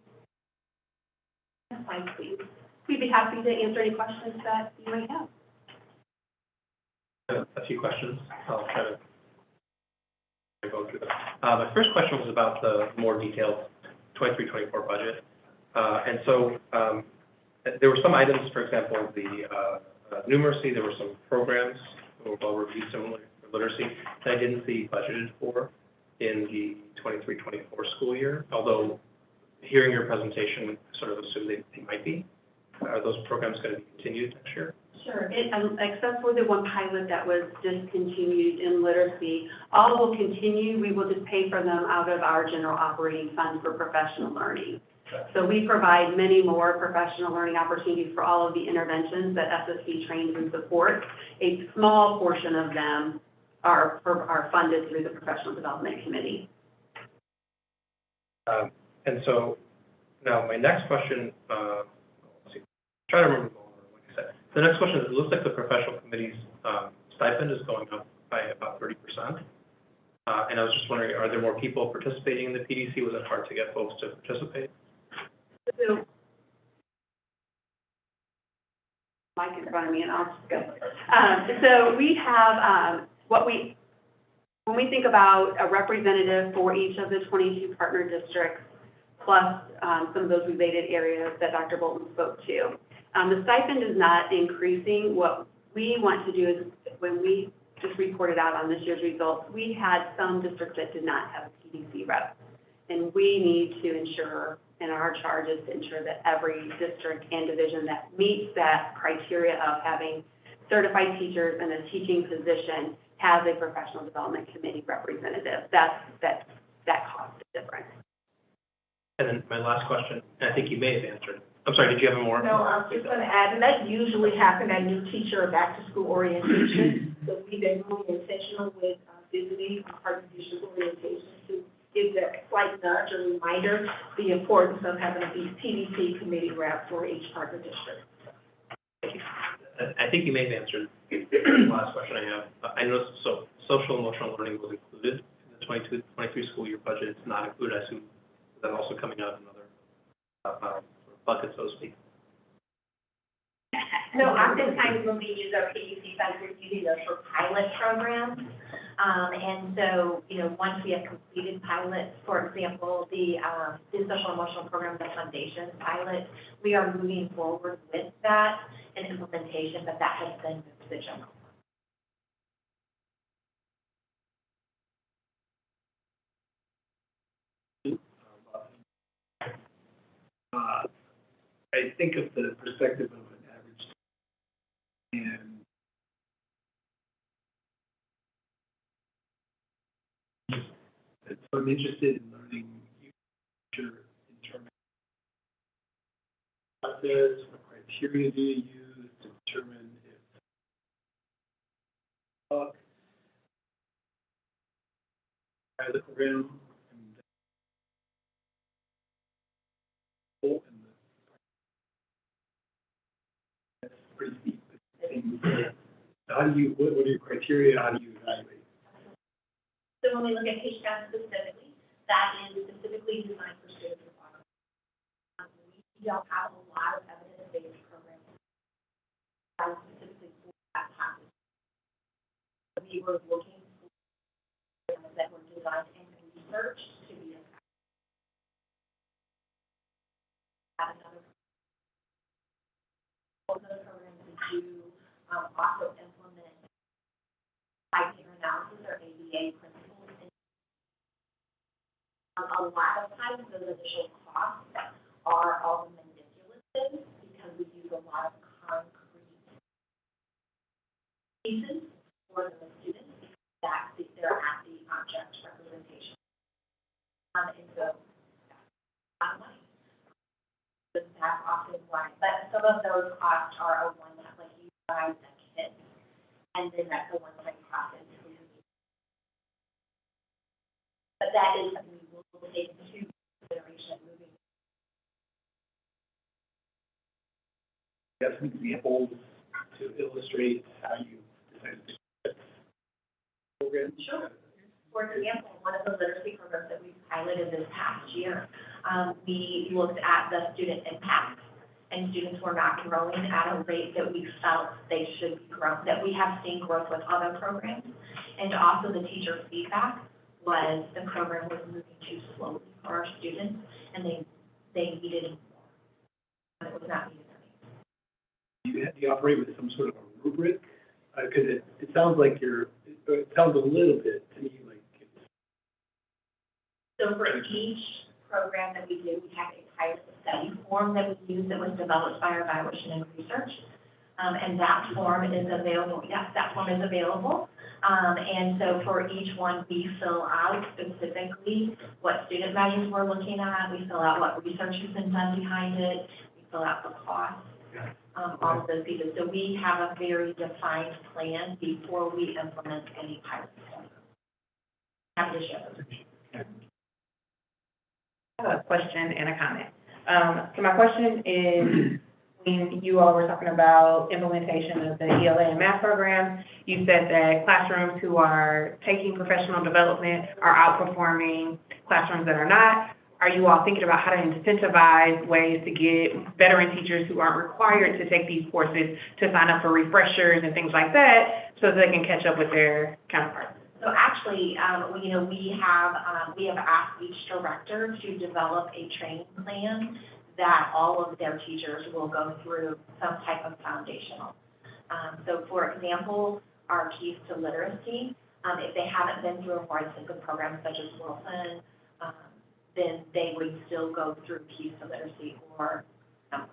Next slide, please. We'd be happy to answer any questions that you might have. A few questions. I'll try to go through them. My first question was about the more detailed 23-24 budget. And so there were some items, for example, the numeracy, there were some programs that were well reviewed similarly for literacy that I didn't see budgeted for in the 23-24 school year, although hearing your presentation, I sort of assumed they might be. Are those programs going to be continued next year? Sure. Except for the one pilot that was discontinued in literacy, all will continue. We will just pay for them out of our general operating fund for professional learning. So we provide many more professional learning opportunities for all of the interventions that SSD trains and supports. A small portion of them are funded through the Professional Development Committee. And so now my next question, let's see, try to remember like I said. The next question is, it looks like the professional committee's stipend is going up by about 30%. And I was just wondering, are there more people participating in the PDC? Was it hard to get folks to participate? So, mic in front of me, and I'll just go. So we have when we think about a representative for each of the 22 partner districts, plus some of those related areas that Dr. Bolton spoke to, the stipend is not increasing. What we want to do is, when we just reported out on this year's results, we had some districts that did not have a PDC rep. And we need to ensure, and our charge is to ensure that every district and division that meets that criteria of having certified teachers in a teaching position has a professional development committee representative. That cost is different. And then my last question, and I think you may have answered. I'm sorry, did you have more? No, I was just going to add, and that usually happens at new teacher or back-to-school orientation. So we've been really intentional with visiting our partner district orientation to give that slight nudge or reminder the importance of having a PDC committee rep for each partner district. I think you may have answered the last question I have. I noticed social emotional learning was included in the 22-23 school year budget. It's not included. I assume that also coming out of another bucket, so to speak. So oftentimes when we use our PDC funds, we're using those for pilot programs. And so, once we have completed pilots, for example, the social emotional program, the foundation pilot, we are moving forward with that and implementation, but that has been moved to the general fund. I think of the perspective of an average, and so I'm interested in learning your internal process, what criteria do you use to determine if pilot program and that's pretty deep. How do you, what are your criteria? How do you evaluate? So when we look at HCAS specifically, that is specifically designed for students with autism. We don't have a lot of evidence-based programs specifically for that topic. We were looking for programs that were designed and researched to be effective. Both of those programs we do also implement criteria analysis or ABA principles. A lot of times, those additional costs are all manipulative because we use a lot of concrete pieces for the students that they're at the object representation. And so that's not money. But that's often why. But some of those costs are a one-time, like you buy the kit, and then that's a one-time cost. But that is something we will take into consideration moving. You have some examples to illustrate how you decided to do this program? Sure. For example, one of the literacy programs that we piloted this past year, we looked at the student impact, and students were not growing at a rate that we felt they should be growing, that we have seen growth with other programs. And also the teacher feedback was the program was moving too slowly for our students, and they needed more. And it was not meeting their needs. Do you operate with some sort of a rubric? Because it sounds like it sounds a little bit to me like it's... So for each program that we do, we have a pilot study form that we use that was developed by our evaluation and research. And that form is available. Yes, that form is available. And so for each one, we fill out specifically what student measures we're looking at. We fill out what research has been done behind it. We fill out the cost, all of those pieces. So we have a very defined plan before we implement any pilot study. Happy to share those. I have a question and a comment. So my question is, when you all were talking about implementation of the ELA and math program, you said that classrooms who are taking professional development are outperforming classrooms that are not. Are you all thinking about how to incentivize ways to get veteran teachers who aren't required to take these courses to sign up for refreshers and things like that so that they can catch up with their counterparts? So actually, we have asked each director to develop a training plan that all of their teachers will go through some type of foundational. So for example, our Keys to Literacy, if they haven't been through a more extensive program such as Wilson, then they would still go through Keys to Literacy or numbers.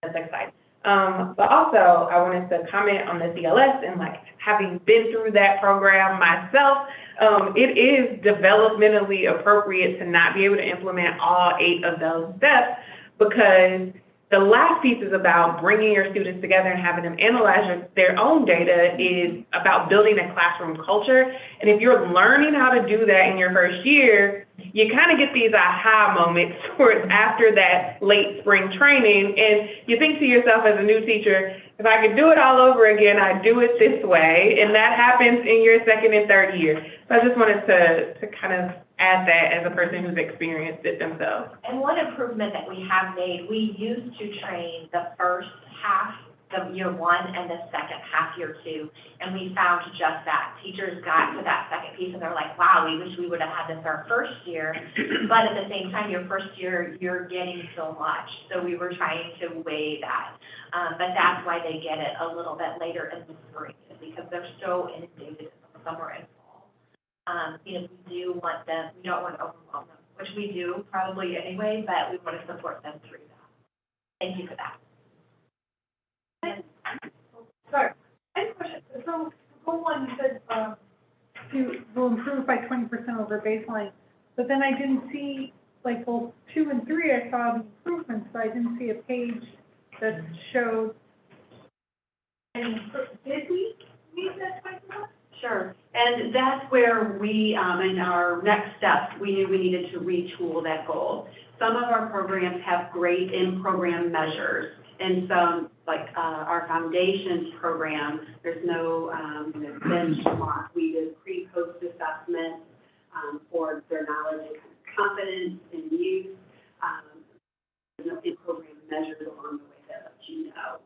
That's exciting. But also, I wanted to comment on the CLS and having been through that program myself, it is developmentally appropriate to not be able to implement all 8 of those steps, because the last piece is about bringing your students together and having them analyze their own data is about building a classroom culture. And if you're learning how to do that in your first year, you kind of get these aha moments towards after that late spring training, and you think to yourself as a new teacher, if I could do it all over again, I'd do it this way, and that happens in your second and third year. So I just wanted to kind of add that as a person who's experienced it themselves. And one improvement that we have made, we used to train the first half of year 1 and the second half year 2, and we found just that. Teachers got to that second piece and they're like, wow, we wish we would have had this our first year, but at the same time, your first year, you're getting so much. So we were trying to weigh that. But that's why they get it a little bit later in the spring, because they're so inundated in the summer and fall. We do want them, we don't want to overwhelm them, which we do probably anyway, but we want to support them through that. Thank you for that. Sorry, I have a question. So, goal 1, you said, will improve by 20% over baseline, but then I didn't see, goals 2 and 3, I saw the improvements, but I didn't see a page that showed. And did we meet that 20%? Sure, and that's where we, in our next steps, we knew we needed to retool that goal. Some of our programs have great in-program measures, and some, our foundations program, there's no benchmark. We did pre-post assessments for their knowledge and confidence in use. There's no in-program measures along the way that you know.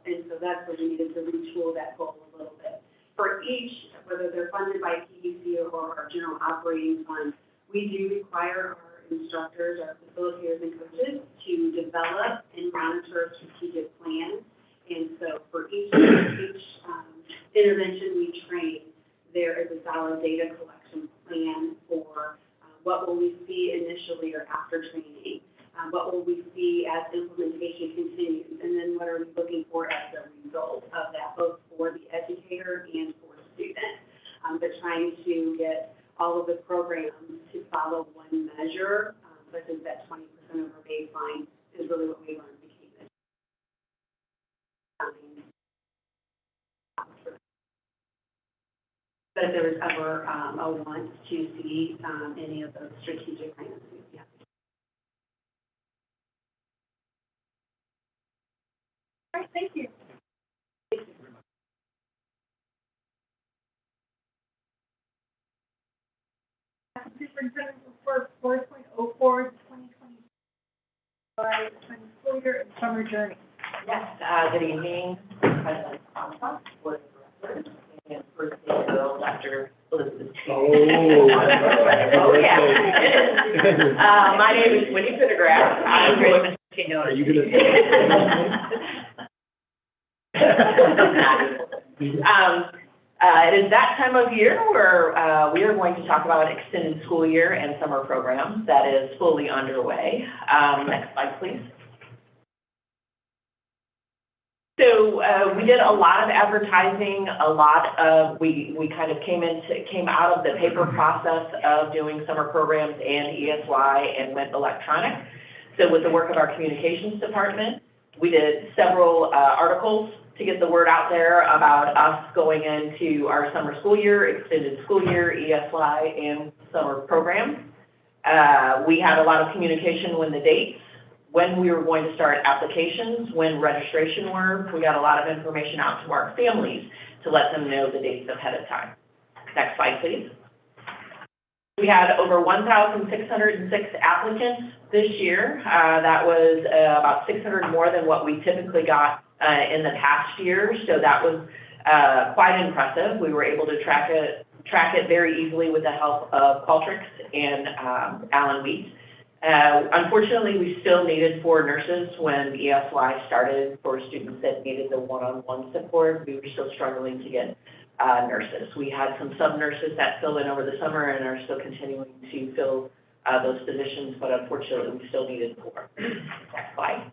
And so that's where we needed to retool that goal a little bit. For each, whether they're funded by PDC or our general operating fund, we do require our instructors, our facilitators, and coaches to develop and monitor a strategic plan. And so for each intervention we train, there is a solid data collection plan for What will we see initially or after training? What will we see as implementation continues? And then what are we looking for as a result of that, both for the educator and for the student? But trying to get all of the programs to follow one measure, such as that 20% of our baseline, is really what we learned became this. But if there was ever a want to see any of those strategic plans, yeah. All right, thank you. Superintendent report 4.04, 2025 school year and summer journey. Yes, good evening, President Thompson, Board of Directors, and First Day Girl, Dr. Elizabeth. Oh, yeah. My name is Winnie Pittergrass. I'm great, Mr. Kino. Are you gonna? It is that time of year where we are going to talk about extended school year and summer programs that is fully underway. Next slide, please. So we did a lot of advertising, we kind of came out of the paper process of doing summer programs and ESY and went electronic. So with the work of our communications department, we did several articles to get the word out there about us going into our summer school year, extended school year, ESY, and summer programs. We had a lot of communication when the dates, when we were going to start applications, when registration were. We got a lot of information out to our families to let them know the dates ahead of time. Next slide, please. We had over 1,606 applicants this year. That was about 600 more than what we typically got in the past year, so that was quite impressive. We were able to track it very easily with the help of Qualtrics and Alan Wheat. Unfortunately, we still needed 4 nurses when ESY started for students that needed the one-on-one support. We were still struggling to get nurses. We had some sub-nurses that filled in over the summer and are still continuing to fill those positions, but unfortunately, we still needed 4. Next slide.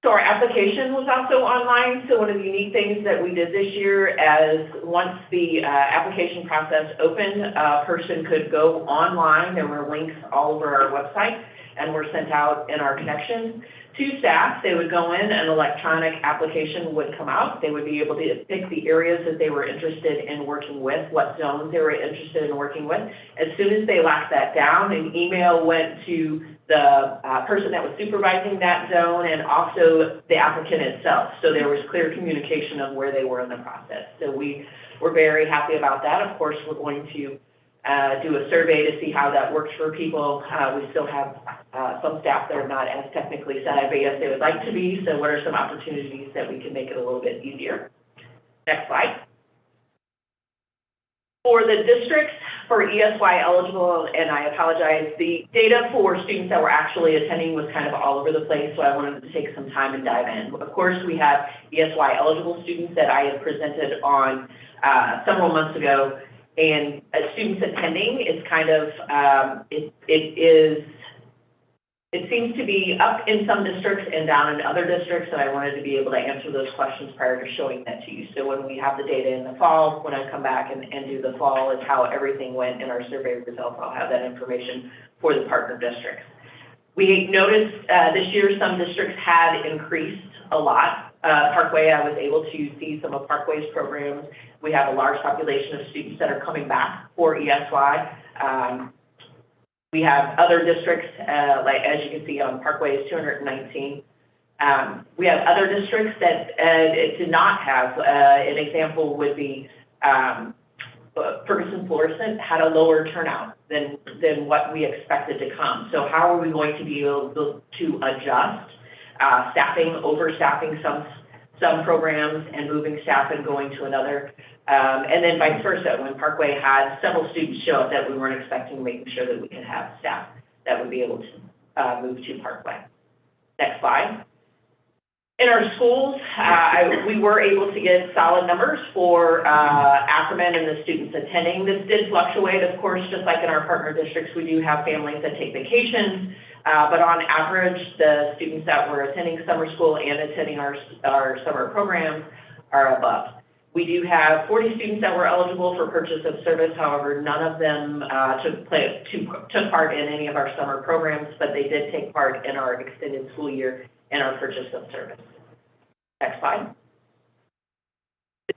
So our application was also online. So one of the unique things that we did this year, as once the application process opened, a person could go online. There were links all over our website and were sent out in our connections to staff. They would go in, an electronic application would come out. They would be able to pick the areas that they were interested in working with, what zones they were interested in working with. As soon as they locked that down, an email went to the person that was supervising that zone and also the applicant itself. So there was clear communication of where they were in the process. So we were very happy about that. Of course, we're going to do a survey to see how that works for people. We still have some staff that are not as technically savvy as they would like to be. So what are some opportunities that we can make it a little bit easier? Next slide. For the districts, for ESY eligible, and I apologize, the data for students that were actually attending was kind of all over the place, so I wanted to take some time and dive in. Of course, we have ESY eligible students that I had presented on several months ago, and students attending is kind of, it seems to be up in some districts and down in other districts, and I wanted to be able to answer those questions prior to showing that to you. So when we have the data in the fall, when I come back and do the fall, is how everything went in our survey results. I'll have that information for the partner districts. We noticed this year some districts had increased a lot. Parkway, I was able to see some of Parkway's programs. We have a large population of students that are coming back for ESY. We have other districts, like as you can see on Parkway is 219. We have other districts that did not have, an example would be Ferguson-Florissant had a lower turnout than what we expected to come. So how are we going to be able to adjust staffing, overstaffing some programs and moving staff and going to another? And then vice versa, when Parkway had several students show up that we weren't expecting, making sure that we could have staff that would be able to move to Parkway. Next slide. In our schools, we were able to get solid numbers for Ackerman and the students attending. This did fluctuate, of course, just like in our partner districts, we do have families that take vacations, but on average, the students that were attending summer school and attending our summer programs are above. We do have 40 students that were eligible for purchase of service. However, none of them took part in any of our summer programs, but they did take part in our extended school year and our purchase of service. Next slide.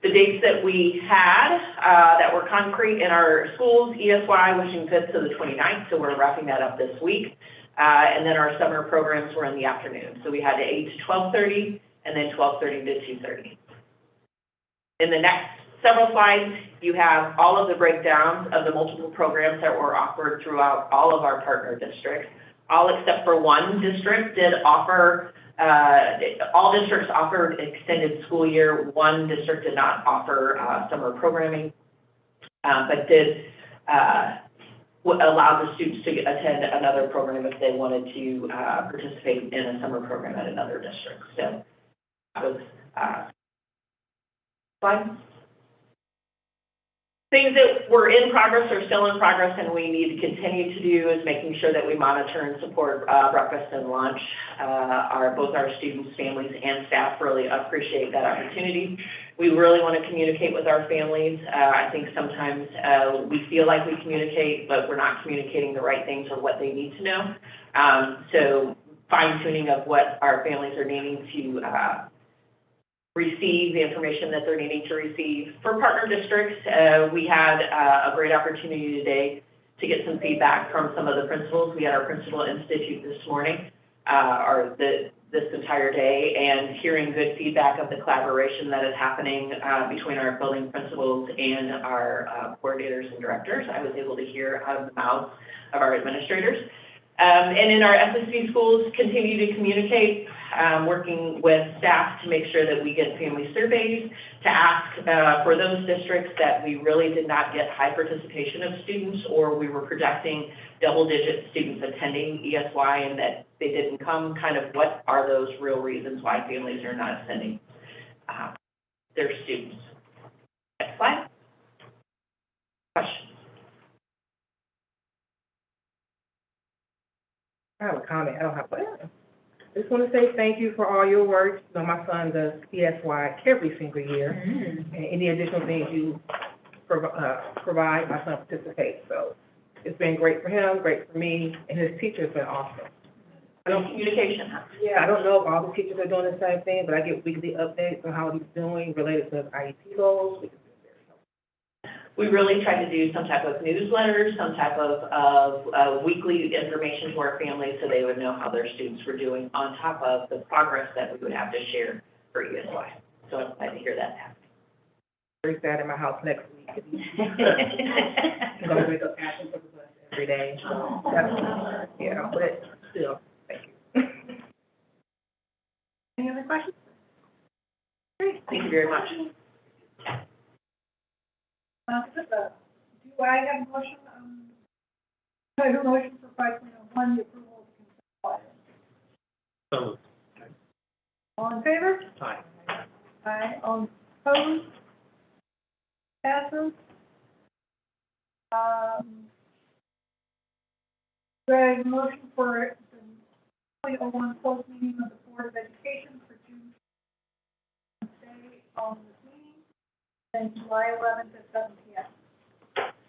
The dates that we had that were concrete in our schools, ESY, wishing 5th to the 29th, so we're wrapping that up this week. And then our summer programs were in the afternoon. So we had 8 to 12:30 and then 12:30 to 2:30. In the next several slides, you have all of the breakdowns of the multiple programs that were offered throughout all of our partner districts. All except for one district did offer, all districts offered extended school year. One district did not offer summer programming, but did allow the students to attend another program if they wanted to participate in a summer program at another district. So that was slide. Things that were in progress or still in progress and we need to continue to do is making sure that we monitor and support breakfast and lunch. Both our students, families, and staff really appreciate that opportunity. We really want to communicate with our families. I think sometimes we feel like we communicate, but we're not communicating the right things or what they need to know. So fine-tuning of what our families are needing to receive the information that they're needing to receive. For partner districts, we had a great opportunity today to get some feedback from some of the principals. We had our Principal Institute this morning, this entire day, and hearing good feedback of the collaboration that is happening between our building principals and our coordinators and directors. I was able to hear out of the mouths of our administrators. And in our SSD schools, continue to communicate, working with staff to make sure that we get family surveys, to ask for those districts that we really did not get high participation of students, or we were projecting double-digit students attending ESY and that they didn't come, kind of what are those real reasons why families are not sending their students. Next slide. Questions? I have a comment. I don't have a I just want to say thank you for all your work. You know, my son does ESY every single year, and any additional things you provide, my son participates. So it's been great for him, great for me, and his teacher's been awesome. Communication. Yeah, I don't know if all the teachers are doing the same thing, but I get weekly updates on how he's doing related to his IEP goals, which is very helpful. We really try to do some type of newsletter, some type of weekly information to our families so they would know how their students were doing on top of the progress that we would have to share for ESY. So I'm glad to hear that happening. Very sad in my house next week. I'm going to wake up asking for the bus every day. So that's, yeah, but still, thank you. Any other questions? Great, thank you very much. Do I have a motion, I have a motion for 5.01, the approval of the consent items. So moved. All in favor? Aye. Aye. All opposed? Passes. Do I have a motion for the 0.01 closed meeting of the Board of Education for June Wednesday on this meeting, and July 11th at 7 p.m.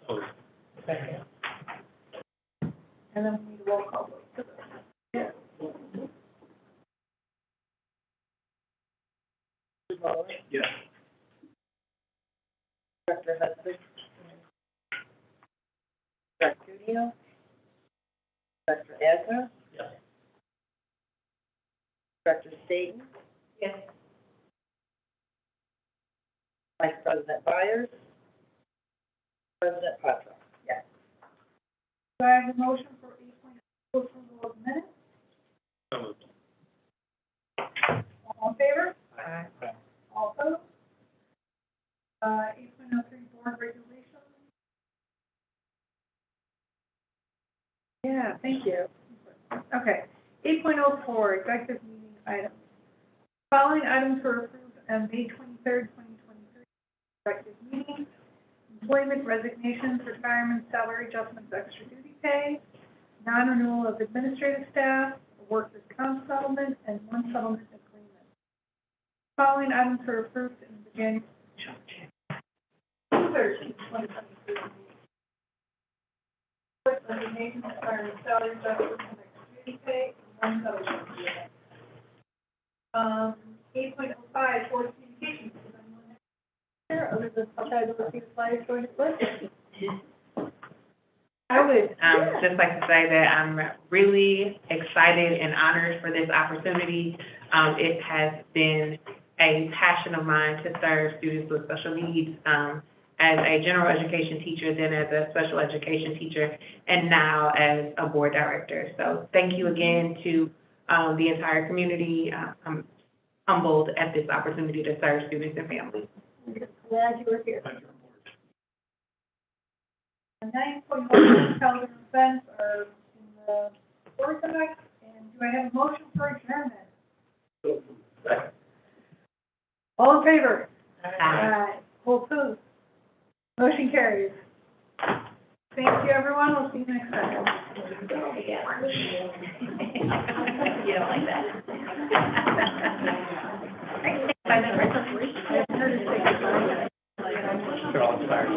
Oh, Second. And then we need a roll call vote. Yeah. yes. Dr. Hudson. Dr. Studio. Dr. Ezra. Yes. Dr. Staten. Yes. Vice President Byers. President Patra. Yes. Do I have a motion for 8.0 approval of minutes? So moved. All in favor? Aye. All opposed? 8.03 board regulations. Yeah, thank you. Okay. 8.04 executive meeting items. Following items were approved on May 23rd, 2023, executive meeting: employment, resignations, retirement, salary adjustments, extra duty pay, non-renewal of administrative staff, a workers' comp settlement, and one settlement agreement. Following items were approved in the January 13th, 2023 meeting: resignations, retirement, salary adjustments, and extra duty pay, and one settlement agreement. 8.05, board communications. Does anyone have here, other than outside of the slides going to click? I would just like to say that I'm really excited and honored for this opportunity. It has been a passion of mine to serve students with special needs as a general education teacher, then as a special education teacher, and now as a board director. So thank you again to the entire community. I'm humbled at this opportunity to serve students and families. Glad you were here. 9.1 calendar events are in the board doc, and do I have a motion for adjournment? Second. All in favor? Aye. All opposed? Motion carries. Thank you, everyone. We'll see you next time. You don't like that? I heard it say goodbye. They're all inspired.